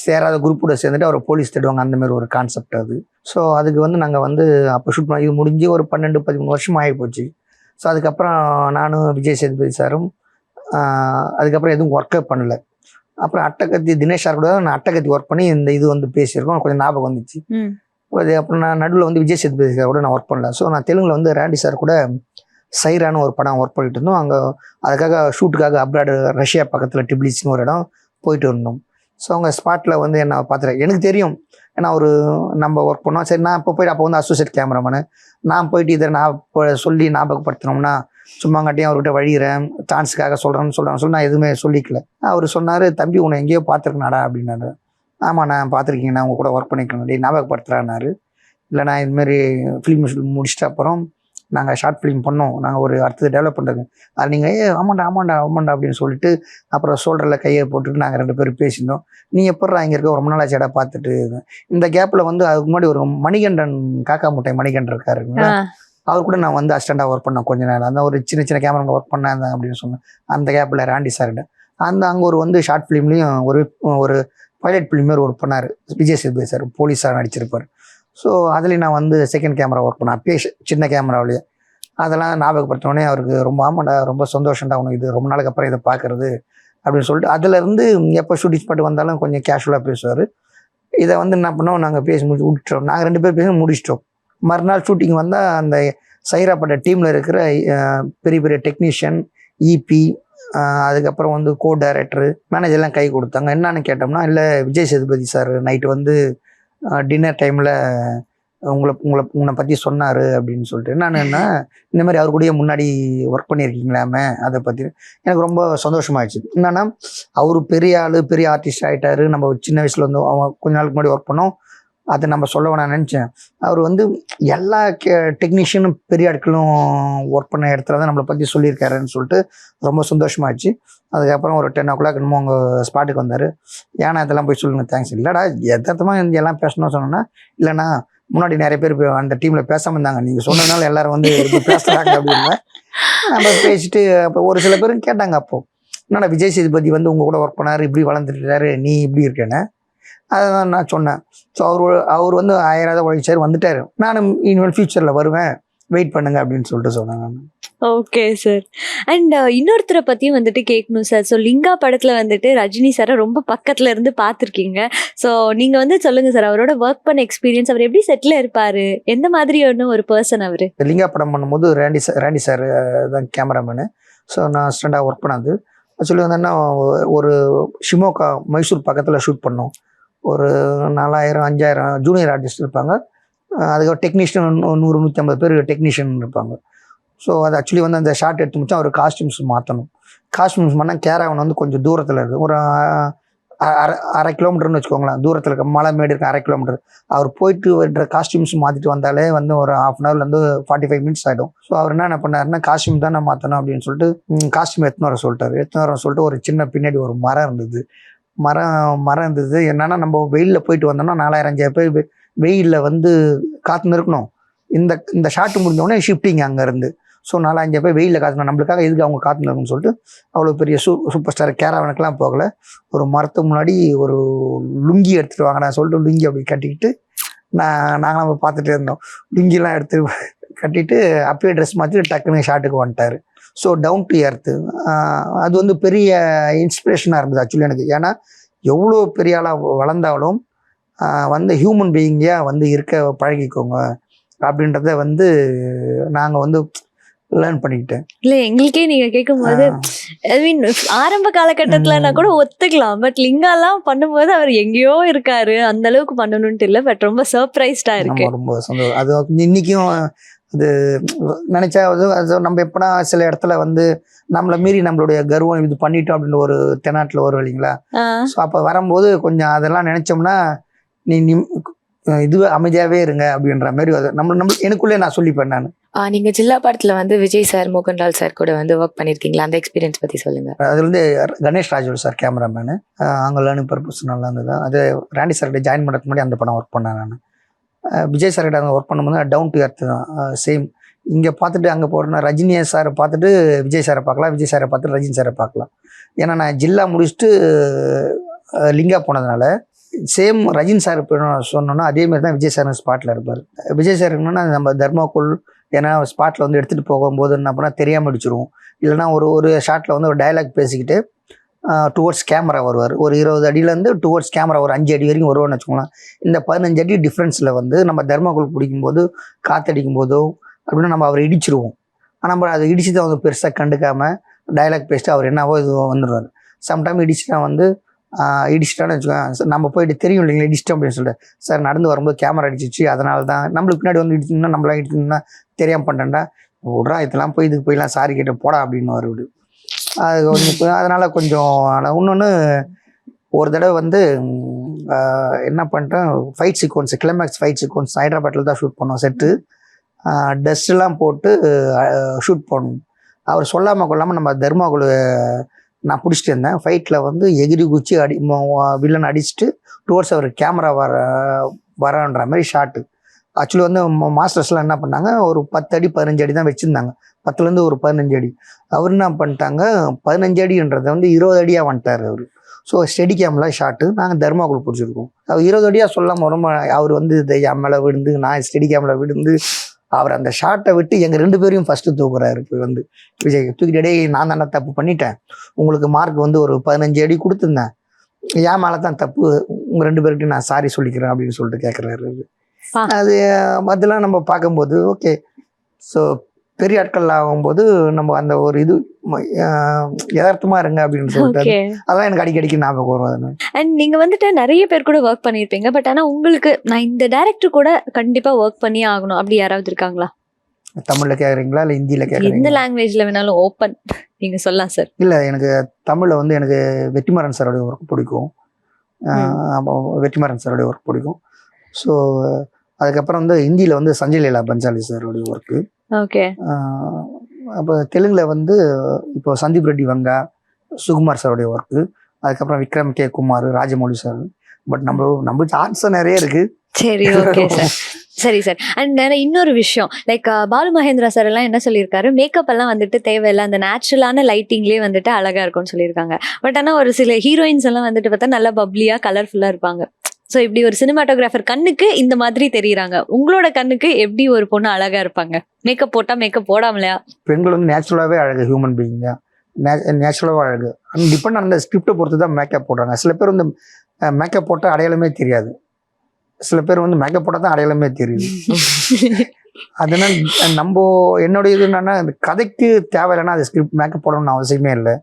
சேராத குரூப்போட சேர்ந்துட்டு அவரை போலீஸ் தேடுவாங்க, அந்தமாரி ஒரு கான்செப்ட் அது. ஸோ அதுக்கு வந்து நாங்கள் வந்து அப்போ ஷூட் பண்ணி இது முடிஞ்சு ஒரு 12-13 வருஷம் ஆகி போச்சு. ஸோ அதுக்கப்புறம் நானும் விஜய் சேதுபதி சாரும் அதுக்கப்புறம் எதுவும் ஒர்க்கே பண்ணலை. அப்புறம் அட்டகத்தி தினேஷ் சார் கூட நான் அட்டகத்தி ஒர்க் பண்ணி இந்த இது வந்து பேசியிருக்கோம், கொஞ்சம் ஞாபகம் வந்துச்சு. அது அப்புறம் நான் நடுவில் வந்து விஜய் சேதுபதி சார் கூட நான் ஒர்க் பண்ணல. ஸோ நான் தெலுங்கில் வந்து ராண்டி சார் கூட சைரான்னு ஒரு படம் ஒர்க் பண்ணிட்டு இருந்தோம். அங்கே அதுக்காக ஷூட்டுக்காக அப்ராடு ரஷ்யா பக்கத்தில் டிப்லிஸ்னு ஒரு இடம் போயிட்டு இருந்தோம். ஸோ அவங்க ஸ்பாட்டில் வந்து என்ன பார்த்துறேன், எனக்கு தெரியும் ஏன்னா ஒரு நம்ம ஒர்க் பண்ணோம். சரி நான் இப்போ போய்ட்டு அப்போ வந்து அசோசியேட் கேமராமேனு நான் போயிட்டு இதை நான் இப்போ சொல்லி ஞாபகப்படுத்தினோம்னா சும்மாங்காட்டியும் அவர்கிட்ட வழிகிறேன், சான்ஸுக்காக சொல்கிறேன்னு சொல்லி நான் எதுவுமே சொல்லிக்கல. அவர் சொன்னார், தம்பி உன்னை எங்கேயோ பார்த்துருக்கனாடா அப்படின்னாரு. ஆமாம் நான் பார்த்துருக்கீங்க, நான் உங்கள் கூட ஒர்க் பண்ணிக்கிறேன் ஞாபகப்படுத்துகிறாரு. இல்லை நான் இதுமாரி ஃபிலிம் முடிச்சிட்ட அப்புறம் நாங்கள் ஷார்ட் ஃபிலிம் பண்ணோம், நாங்கள் ஒரு அடுத்தது டெவலப் பண்ணுறது, அது நீங்கள் ஆமாண்டா அப்படின்னு சொல்லிட்டு அப்புறம் ஷோல்டரில் கையை போட்டுட்டு நாங்கள் 2 பேரும் பேசியிருந்தோம். நீ எப்பட்றா இங்கே இருக்க, ரொம்ப நாளாச்சு இடம் பார்த்துட்டு. இந்த கேப்பில் வந்து அதுக்கு முன்னாடி ஒரு மணிகண்டன், காக்கா முட்டை மணிகண்டன் இருக்காருங்களா, அவர் கூட நான் வந்து அசிஸ்டண்டாக ஒர்க் பண்ணேன் கொஞ்ச நேரம். அந்த ஒரு சின்ன கேமரா ஒர்க் பண்ணேன் அப்படின்னு சொன்னேன். அந்த கேப்பில் ராண்டி சார்கிட்ட அங்கே ஒரு வந்து ஷார்ட் ஃபிலிம்லேயும் ஒரு பைலட் ஃபிலிம் மாரி ஒர்க் பண்ணார் விஜய் சேதுபதி சார், போலீஸாக நடிச்சிருப்பார். ஸோ அதுலேயும் நான் வந்து செகண்ட் கேமரா ஒர்க் பண்ணேன், அப்பயே சின்ன கேமராவிலேயே. அதெல்லாம் ஞாபகப்படுத்தினோடனே அவருக்கு ரொம்ப ஆமாண்டா ரொம்ப சந்தோஷம்டா உனக்கு, இது ரொம்ப நாளுக்கு அப்புறம் இதை பார்க்குறது அப்படின்னு சொல்லிட்டு அதுலேருந்து எப்போ ஷூட்டிங் ஸ்பாட் வந்தாலும் கொஞ்சம் கேஷுவலாக பேசுவார். இதை வந்து என்ன பண்ணோம், நாங்கள் பேசி விட்டுட்டோம், நாங்கள் 2 பேர் பேசி முடிச்சிட்டோம். மறுநாள் ஷூட்டிங் வந்தால் அந்த சைராப்பட்ட டீமில் இருக்கிற பெரிய டெக்னீஷியன், இபி, அதுக்கப்புறம் வந்து கோ டைரக்டரு, மேனேஜர்லாம் கை கொடுத்தாங்க. என்னன்னு கேட்டோம்னா, இல்லை விஜய் சேதுபதி சார் நைட்டு வந்து டின்னர் டைமில் உன்னை பற்றி சொன்னார் அப்படின்னு சொல்லிட்டு. என்னன்னா இந்த மாதிரி அவர் கூடயே முன்னாடி ஒர்க் பண்ணியிருக்கீங்களாமே, அதை பற்றி எனக்கு ரொம்ப சந்தோஷமாகிடுச்சு. என்னன்னா அவர் பெரிய ஆள், பெரிய ஆர்டிஸ்ட் ஆகிட்டாரு. நம்ம சின்ன வயசில் வந்து அவன் கொஞ்ச நாளுக்கு முன்னாடி ஒர்க் பண்ணோம், அதை நம்ம சொல்ல வேணாம் நினச்சேன். அவர் வந்து எல்லா டெக்னீஷியனும் பெரிய ஆட்களும் ஒர்க் பண்ண இடத்துல தான் நம்மளை பற்றி சொல்லியிருக்காருன்னு சொல்லிட்டு ரொம்ப சந்தோஷமாகிடுச்சு. அதுக்கப்புறம் ஒரு 10 o'clock என்னமோ அவங்க ஸ்பாட்டுக்கு வந்தார். ஏன்னா இதெல்லாம் போய் சொல்லுங்கள், தேங்க்ஸ். இல்லைடா யதார்த்தமாக இந்த எல்லாம் பேசணும்னு சொன்னோன்னா, இல்லைண்ணா முன்னாடி நிறைய பேர் அந்த டீமில் பேசாமல் இருந்தாங்க, நீங்கள் சொன்னதுனால எல்லாரும் வந்து இப்போ பேசுகிறாங்க அப்படின்னு நம்ம பேசிட்டு. அப்போ ஒரு சில பேரும் கேட்டாங்க, அப்போது என்னடா விஜய் சேதுபதி வந்து உங்கள் கூட ஒர்க் பண்ணார், இப்படி வளர்ந்துட்டாரு, நீ இப்படி இருக்கேன்னு. அதான் நான் சொன்னேன். ஸோ அவர் வந்து 1000 உழைச்சார், வந்துட்டார். நானும் இனிமேல் ஃபியூச்சரில் வருவேன், வெயிட் பண்ணுங்க அப்படின்னு சொல்லிட்டு சொன்னேன் நான். Okay sir. அண்ட் இன்னொருத்தரை பற்றியும் வந்துட்டு கேட்கணும் சார். ஸோ லிங்கா படத்தில் வந்துட்டு ரஜினி சாரை ரொம்ப பக்கத்தில் இருந்து பார்த்துருக்கீங்க. ஸோ நீங்கள் வந்து சொல்லுங்கள் சார், அவரோட ஒர்க் பண்ண எக்ஸ்பீரியன்ஸ், அவர் எப்படி செட்டில் இருப்பார், எந்த மாதிரியான ஒரு பர்சன் அவர்? லிங்கா படம் பண்ணும்போது ராண்டி சார் தான் கேமராமேனு. ஸோ நான் அசிஸ்டண்டாக ஒர்க் பண்ணது. ஆக்சுவலி வந்து என்ன, ஒரு ஷிமோகா மைசூர் பக்கத்தில் ஷூட் பண்ணோம். ஒரு 4000 5000 ஜூனியர் ஆர்டிஸ்ட் இருப்பாங்க. அதுக்கு டெக்னீஷியன் 100-150 பேர் டெக்னீஷியன் இருப்பாங்க. ஸோ அது ஆக்சுவலி வந்து அந்த ஷார்ட் எடுத்து முடிச்சா அவர் காஸ்டியூம்ஸ் மாற்றணும். காஸ்டியூம்ஸ் பண்ணால் கேரவன் வந்து கொஞ்சம் தூரத்தில் இருக்குது. ஒரு அரை கிலோமீட்டர்னு வச்சுக்கோங்களேன், தூரத்தில் இருக்க மலை மேடு இருக்க 1/2 கிலோமீட்டர். அவர் போயிட்டு வர காஸ்டியூம்ஸ் மாற்றிட்டு வந்தாலே வந்து ஒரு 1/2 hourலேருந்து 45 minutes ஆகிடும். ஸோ அவர் என்ன பண்ணாருன்னா, காஸ்டியூம் தான் நான் மாற்றணும் அப்படின்னு சொல்லிட்டு காஸ்டியூம் எடுத்துன்னு வர சொல்லிட்டாரு. எடுத்துன்னு வர சொல்லிட்டு ஒரு சின்ன பின்னாடி ஒரு மரம் இருந்தது. மரம் இருந்தது. என்னன்னா, நம்ம வெயிலில் போயிட்டு வந்தோம்னா 4000-5000 பேர் வெயிலில் வந்து காத்துன்னு இருக்கணும். இந்த ஷாட்டு முடிஞ்சோடனே ஷிஃப்டிங் அங்கேருந்து. ஸோ 4000-5000 பேர் வெயிலில் காத்துணும், நம்மளுக்காக எதுக்கு அவங்க காத்துன்னு இருக்குன்னு சொல்லிட்டு அவ்வளோ பெரிய சூப்பர் ஸ்டார் கேரவனுக்கெல்லாம் போகலை. ஒரு மரத்துக்கு முன்னாடி ஒரு லுங்கி எடுத்துகிட்டு வாங்க நான் சொல்லிட்டு லுங்கி அப்படி கட்டிக்கிட்டு நாங்களாம் பார்த்துட்டு இருந்தோம். லுங்கிலாம் எடுத்து கட்டிட்டு அப்பயே ட்ரெஸ் மாற்றிட்டு டக்குன்னு ஷாட்டுக்கு வந்துட்டார். So down to earth. அது வந்து பெரிய இன்ஸ்பிரேஷனாக இருந்தது ஆக்சுவலி எனக்கு. ஏன்னா எவ்வளோ பெரிய ஆளாக வளர்ந்தாலும் வந்து ஹியூமன் பீயிங்காக வந்து இருக்க பழகிக்கோங்க அப்படின்றத வந்து நாங்கள் வந்து லேர்ன் பண்ணிக்கிட்டேன். இல்லை, எங்களுக்கே நீங்கள் கேட்கும்போது ஐ மீன் ஆரம்ப காலகட்டத்தில்னா கூட ஒத்துக்கலாம். பட் லிங்காலாம் பண்ணும்போது அவர் எங்கேயோ இருக்காரு, அந்த அளவுக்கு பண்ணணும்ட்டு இல்லை. பட் ரொம்ப சர்ப்ரைஸ்டாக இருக்கு. ரொம்ப சந்தோஷம். அது இன்னைக்கும் அது நினைச்சா அது நம்ம எப்படா சில இடத்துல வந்து நம்மளை மீறி நம்மளுடைய கர்வம் இது பண்ணிட்டோம் அப்படின்னு ஒரு தெனாட்டில் வரும் இல்லைங்களா. ஸோ அப்போ வரும்போது கொஞ்சம் அதெல்லாம் நினைச்சோம்னா நீ இதுவே அமைதியாகவே இருங்க அப்படின்ற மாதிரி நம்ம எனக்குள்ளே நான் சொல்லிப்பேன் நான். நீங்க ஜில்லா படத்துல வந்து விஜய் சார், மோகன்லால் சார் கூட வந்து ஒர்க் பண்ணிருக்கீங்களா? அந்த எக்ஸ்பீரியன்ஸ் பத்தி சொல்லுங்க. அதுல வந்து கணேஷ் ராஜோல் சார் கேமராமேனு. அங்கே லேர்னிங் பர்பஸ் நல்லா இருந்தது. அது ராண்டி சார்கிட்ட ஜாயின் பண்ணுறதுக்கு முன்னாடி அந்த படம் ஒர்க் பண்ணேன் நான். விஜய் சார்கிட்ட அங்கே ஒர்க் பண்ணும்போது டவுன் டு எர்த்து தான். சேம் இங்கே பார்த்துட்டு அங்கே போகிறேன்னா ரஜினியை சாரை பார்த்துட்டு விஜய் சாரை பார்க்கலாம், விஜய் சாரை பார்த்துட்டு ரஜினி சாரை பார்க்கலாம். ஏன்னா நான் ஜில்லா முடிச்சுட்டு லிங்கா போனதுனால சேம் ரஜினி சார் சொன்னோன்னா அதேமாதிரி தான் விஜய் சார் ஸ்பாட்டில் இருப்பார். விஜய் சார் இருக்குன்னா நம்ம தர்மாக்குள் ஏன்னா ஸ்பாட்டில் வந்து எடுத்துகிட்டு போகும்போது என்ன பண்ணால் தெரியாமல் அடிச்சிருவோம். இல்லைனா ஒரு ஷாட்டில் வந்து ஒரு டயலாக் பேசிக்கிட்டு டுவர்ட்ஸ் கேமரா வருவார். ஒரு 20 அடியிலேருந்து டுவர்ட்ஸ் கேமரா ஒரு 5 அடி வரைக்கும் வருவான்னு வச்சுக்கோங்களேன். இந்த 15 அடி டிஃப்ரென்ஸில் வந்து நம்ம தர்மாக்குள் பிடிக்கும்போது காற்றடிக்கும் போதோ அப்படின்னா நம்ம அவரை இடிச்சிருவோம். ஆனால் நம்ம அதை இடிச்சு தான் வந்து பெருசாக கண்டுக்காமல் டயலாக் பேசிட்டு அவர் என்னவோ இது வந்துடுவார். சம்டைம் இடிச்சுட்டா வந்து இடிச்சிட்டான்னு வச்சுக்கோங்க, நம்ம போயிட்டு தெரியும் இல்லைங்களா இடிச்சிட்டோம் அப்படின்னு சொல்லிட்டு, சார் நடந்து வரும்போது கேமரா அடிச்சிச்சு, அதனால தான் நம்மளுக்கு பின்னாடி வந்து இடிச்சுன்னா நம்மளாம் இடிச்சுன்னா தெரியாமல் பண்ணிட்டேன்டா, விட்றா இதெல்லாம் போய் இதுக்கு போயெல்லாம் சாரி கேட்டு போடா அப்படின்னு வருவிடு. அது கொஞ்சம் அதனால் கொஞ்சம் இன்னொன்று ஒரு தடவை வந்து என்ன பண்ணிட்டேன், fight sequence climax fight sequence ஹைதராபாத்தில் தான் ஷூட் பண்ணோம். செட்டு டஸ்ட்லாம் போட்டு ஷூட் பண்ணணும். அவர் சொல்லாமல் கொள்ளாமல் நம்ம தர்மாகுழு நான் பிடிச்சிட்டு இருந்தேன். ஃபைட்டில் வந்து எகிரி குச்சி வில்லன் அடிச்சுட்டு டுவர்ட்ஸ் அவர் கேமரா வரன்ற மாதிரி ஷாட்டு. ஆக்சுவலி வந்து மாஸ்டர்ஸ்லாம் என்ன பண்ணாங்க, ஒரு 10 அடி 15 அடி தான் வச்சுருந்தாங்க, 10லேருந்து ஒரு 15 அடி. அவர் என்ன பண்ணிட்டாங்க, 15 அடின்றதை வந்து 20 அடியாக வந்துட்டார் அவர். ஸோ ஸ்டெடி கேமில் ஷாட்டு நாங்கள் தர்மாக்குள் பிடிச்சிருக்கோம். அவர் 20 அடியாக சொல்லாமல் ரொம்ப அவர் வந்து என் மேலே விழுந்து நான் ஸ்டெடி கேமில் விழுந்து அவர் அந்த ஷாட்டை விட்டு எங்கள் 2 பேரையும் ஃபஸ்ட்டு தூக்குறாரு. இப்போ வந்து விஜய் தூக்கிட்டே நான் தானே தப்பு பண்ணிட்டேன், உங்களுக்கு மார்க் வந்து ஒரு 15 அடி கொடுத்துருந்தேன், என் மேலே தான் தப்பு, உங்கள் 2 பேர்கிட்டையும் நான் சாரி சொல்லிக்கிறேன் அப்படின்னு சொல்லிட்டு கேட்குறாரு. அது அதெல்லாம் நம்ம பார்க்கும்போது ஓகே. ஸோ பெரிய ஆட்கள் ஆகும்போது நம்ம அந்த ஒரு இது யதார்த்தமா இருங்க அப்படின்னு சொல்லிட்டு அதெல்லாம் எனக்கு அடிக்கடிக்கு ஞாபகம் வரும். அண்ட் நீங்க வந்துட்டு நிறைய பேர் கூட ஒர்க் பண்ணியிருப்பீங்க. பட் ஆனால் உங்களுக்கு நான் இந்த டைரக்டர் கூட கண்டிப்பா ஒர்க் பண்ணி ஆகணும் அப்படி யாராவது இருக்காங்களா? தமிழ்ல கேட்குறீங்களா இல்லை ஹிந்தியில் கேட்குறீங்களா? எந்த லாங்குவேஜ்ல வேணாலும் ஓப்பன் நீங்க சொல்லலாம் சார். இல்லை, எனக்கு தமிழில் வந்து எனக்கு வெற்றிமாறன் சாரோடைய ஒர்க் பிடிக்கும். வெற்றிமாறன் சாரோடைய ஒர்க் பிடிக்கும். ஸோ அதுக்கப்புறம் வந்து ஹிந்தியில் வந்து சஞ்சய் லீலா பன்சாலி சாரோடைய ஒர்க்கு. ஓகே. அப்போ தெலுங்கில் வந்து இப்போ சந்தீப் ரெட்டி வங்கா, சுகுமார் சாருடைய ஒர்க்கு. அதுக்கப்புறம் Vikram K Kumar, Rajamouli sir. But நம்ம சான்ஸ் நிறைய இருக்குது. சரி, ஓகே சார். சரி சார். அண்ட் இன்னொரு விஷயம், லைக் பாலு மகேந்திரா சார் எல்லாம் என்ன சொல்லியிருக்காரு, மேக்கப் எல்லாம் வந்துட்டு தேவையில்லை, அந்த நேச்சுரலான லைட்டிங்லேயே வந்துட்டு அழகா இருக்கும்னு சொல்லியிருக்காங்க. பட் ஆனால் ஒரு சில ஹீரோயின்ஸ் எல்லாம் வந்துட்டு பார்த்தா நல்லா பப்ளியா கலர்ஃபுல்லா இருப்பாங்க. ஸோ இப்படி ஒரு சினிமாட்டோகிராஃபர் கண்ணுக்கு இந்த மாதிரி தெரியுறாங்க, உங்களோட கண்ணுக்கு எப்படி ஒரு பொண்ணு அழகா இருப்பாங்க? மேக்கப் போட்டா, மேக்கப் போடாமலையா? பெண்கள் வந்து நேச்சுரலாகவே அழகு, ஹியூமன் பீயிங்க நேச்சுரலாக அழகு. அண்ட் டிபெண்ட் அந்த ஸ்கிரிப்டை பொறுத்து தான் மேக்கப் போடுறாங்க. சில பேர் வந்து மேக்கப் போட்டால் அடையாளமே தெரியாது, சில பேர் வந்து மேக்கப் போட்டால் தான் அடையாளமே தெரியுது. அதனால என்னுடைய இது என்னன்னா, அந்த கதைக்கு தேவையில்லைன்னா அது ஸ்கிரிப்ட் மேக்கப் போடணும்னு அவசியமே இல்லை.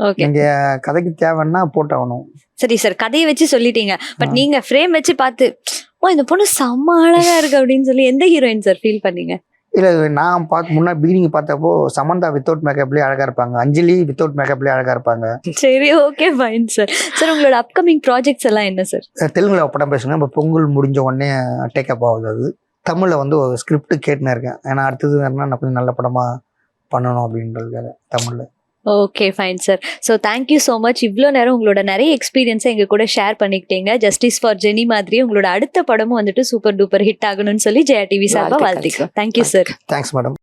ஓகே. நீங்க கதைக்கு தேவைன்னா போட்டாகணும். சரி சார், கதையை வச்சு சொல்லிட்டீங்க. பட் நீங்க ஃப்ரேம் வச்சு பார்த்து, ஓ இந்த பொண்ணு செம்ம அழகா இருக்கு அப்படின்னு சொல்லி எந்த ஹீரோயின் சார் ஃபீல் பண்ணீங்க? இல்லை, நான் முன்னாடி பிகினிங் பார்த்தப்போ சமந்தா வித்தவுட் மேக்கப்லேயே அழகா இருப்பாங்க, அஞ்சலி வித்தவுட் மேக்கப்லேயே அழகா இருப்பாங்க. சரி, ஓகே, ஃபைன் சார். சார் உங்களோட அப்கமிங் ப்ராஜெக்ட்ஸ் எல்லாம் என்ன சார்? தெலுங்குல படம் பேசுங்க, இப்போ பொங்கல் முடிஞ்ச உடனே டேக்கப் ஆகுது. அது தமிழில் வந்து ஒரு ஸ்கிரிப்ட் கேட்டுன்னு இருக்கேன். ஏன்னா அடுத்தது வேணுன்னா நான் கொஞ்சம் நல்ல படமாக பண்ணணும் அப்படின்றதுக்காக தமிழில். Okay, fine sir. So thank you so much. இவ்வளோ நேரம் உங்களோட நிறைய எக்ஸ்பீரியன்ஸை எங்கள் கூட ஷேர் பண்ணிக்கிட்டீங்க. ஜஸ்டிஸ் ஃபார் ஜெனி மாதிரி உங்களோட அடுத்த படமும் வந்துட்டு சூப்பர் டூப்பர் ஹிட் ஆகணும்னு சொல்லி ஜெயா டிவி சார்பாக வாழ்த்துக்கிறோம். Thank you sir. Thanks madam.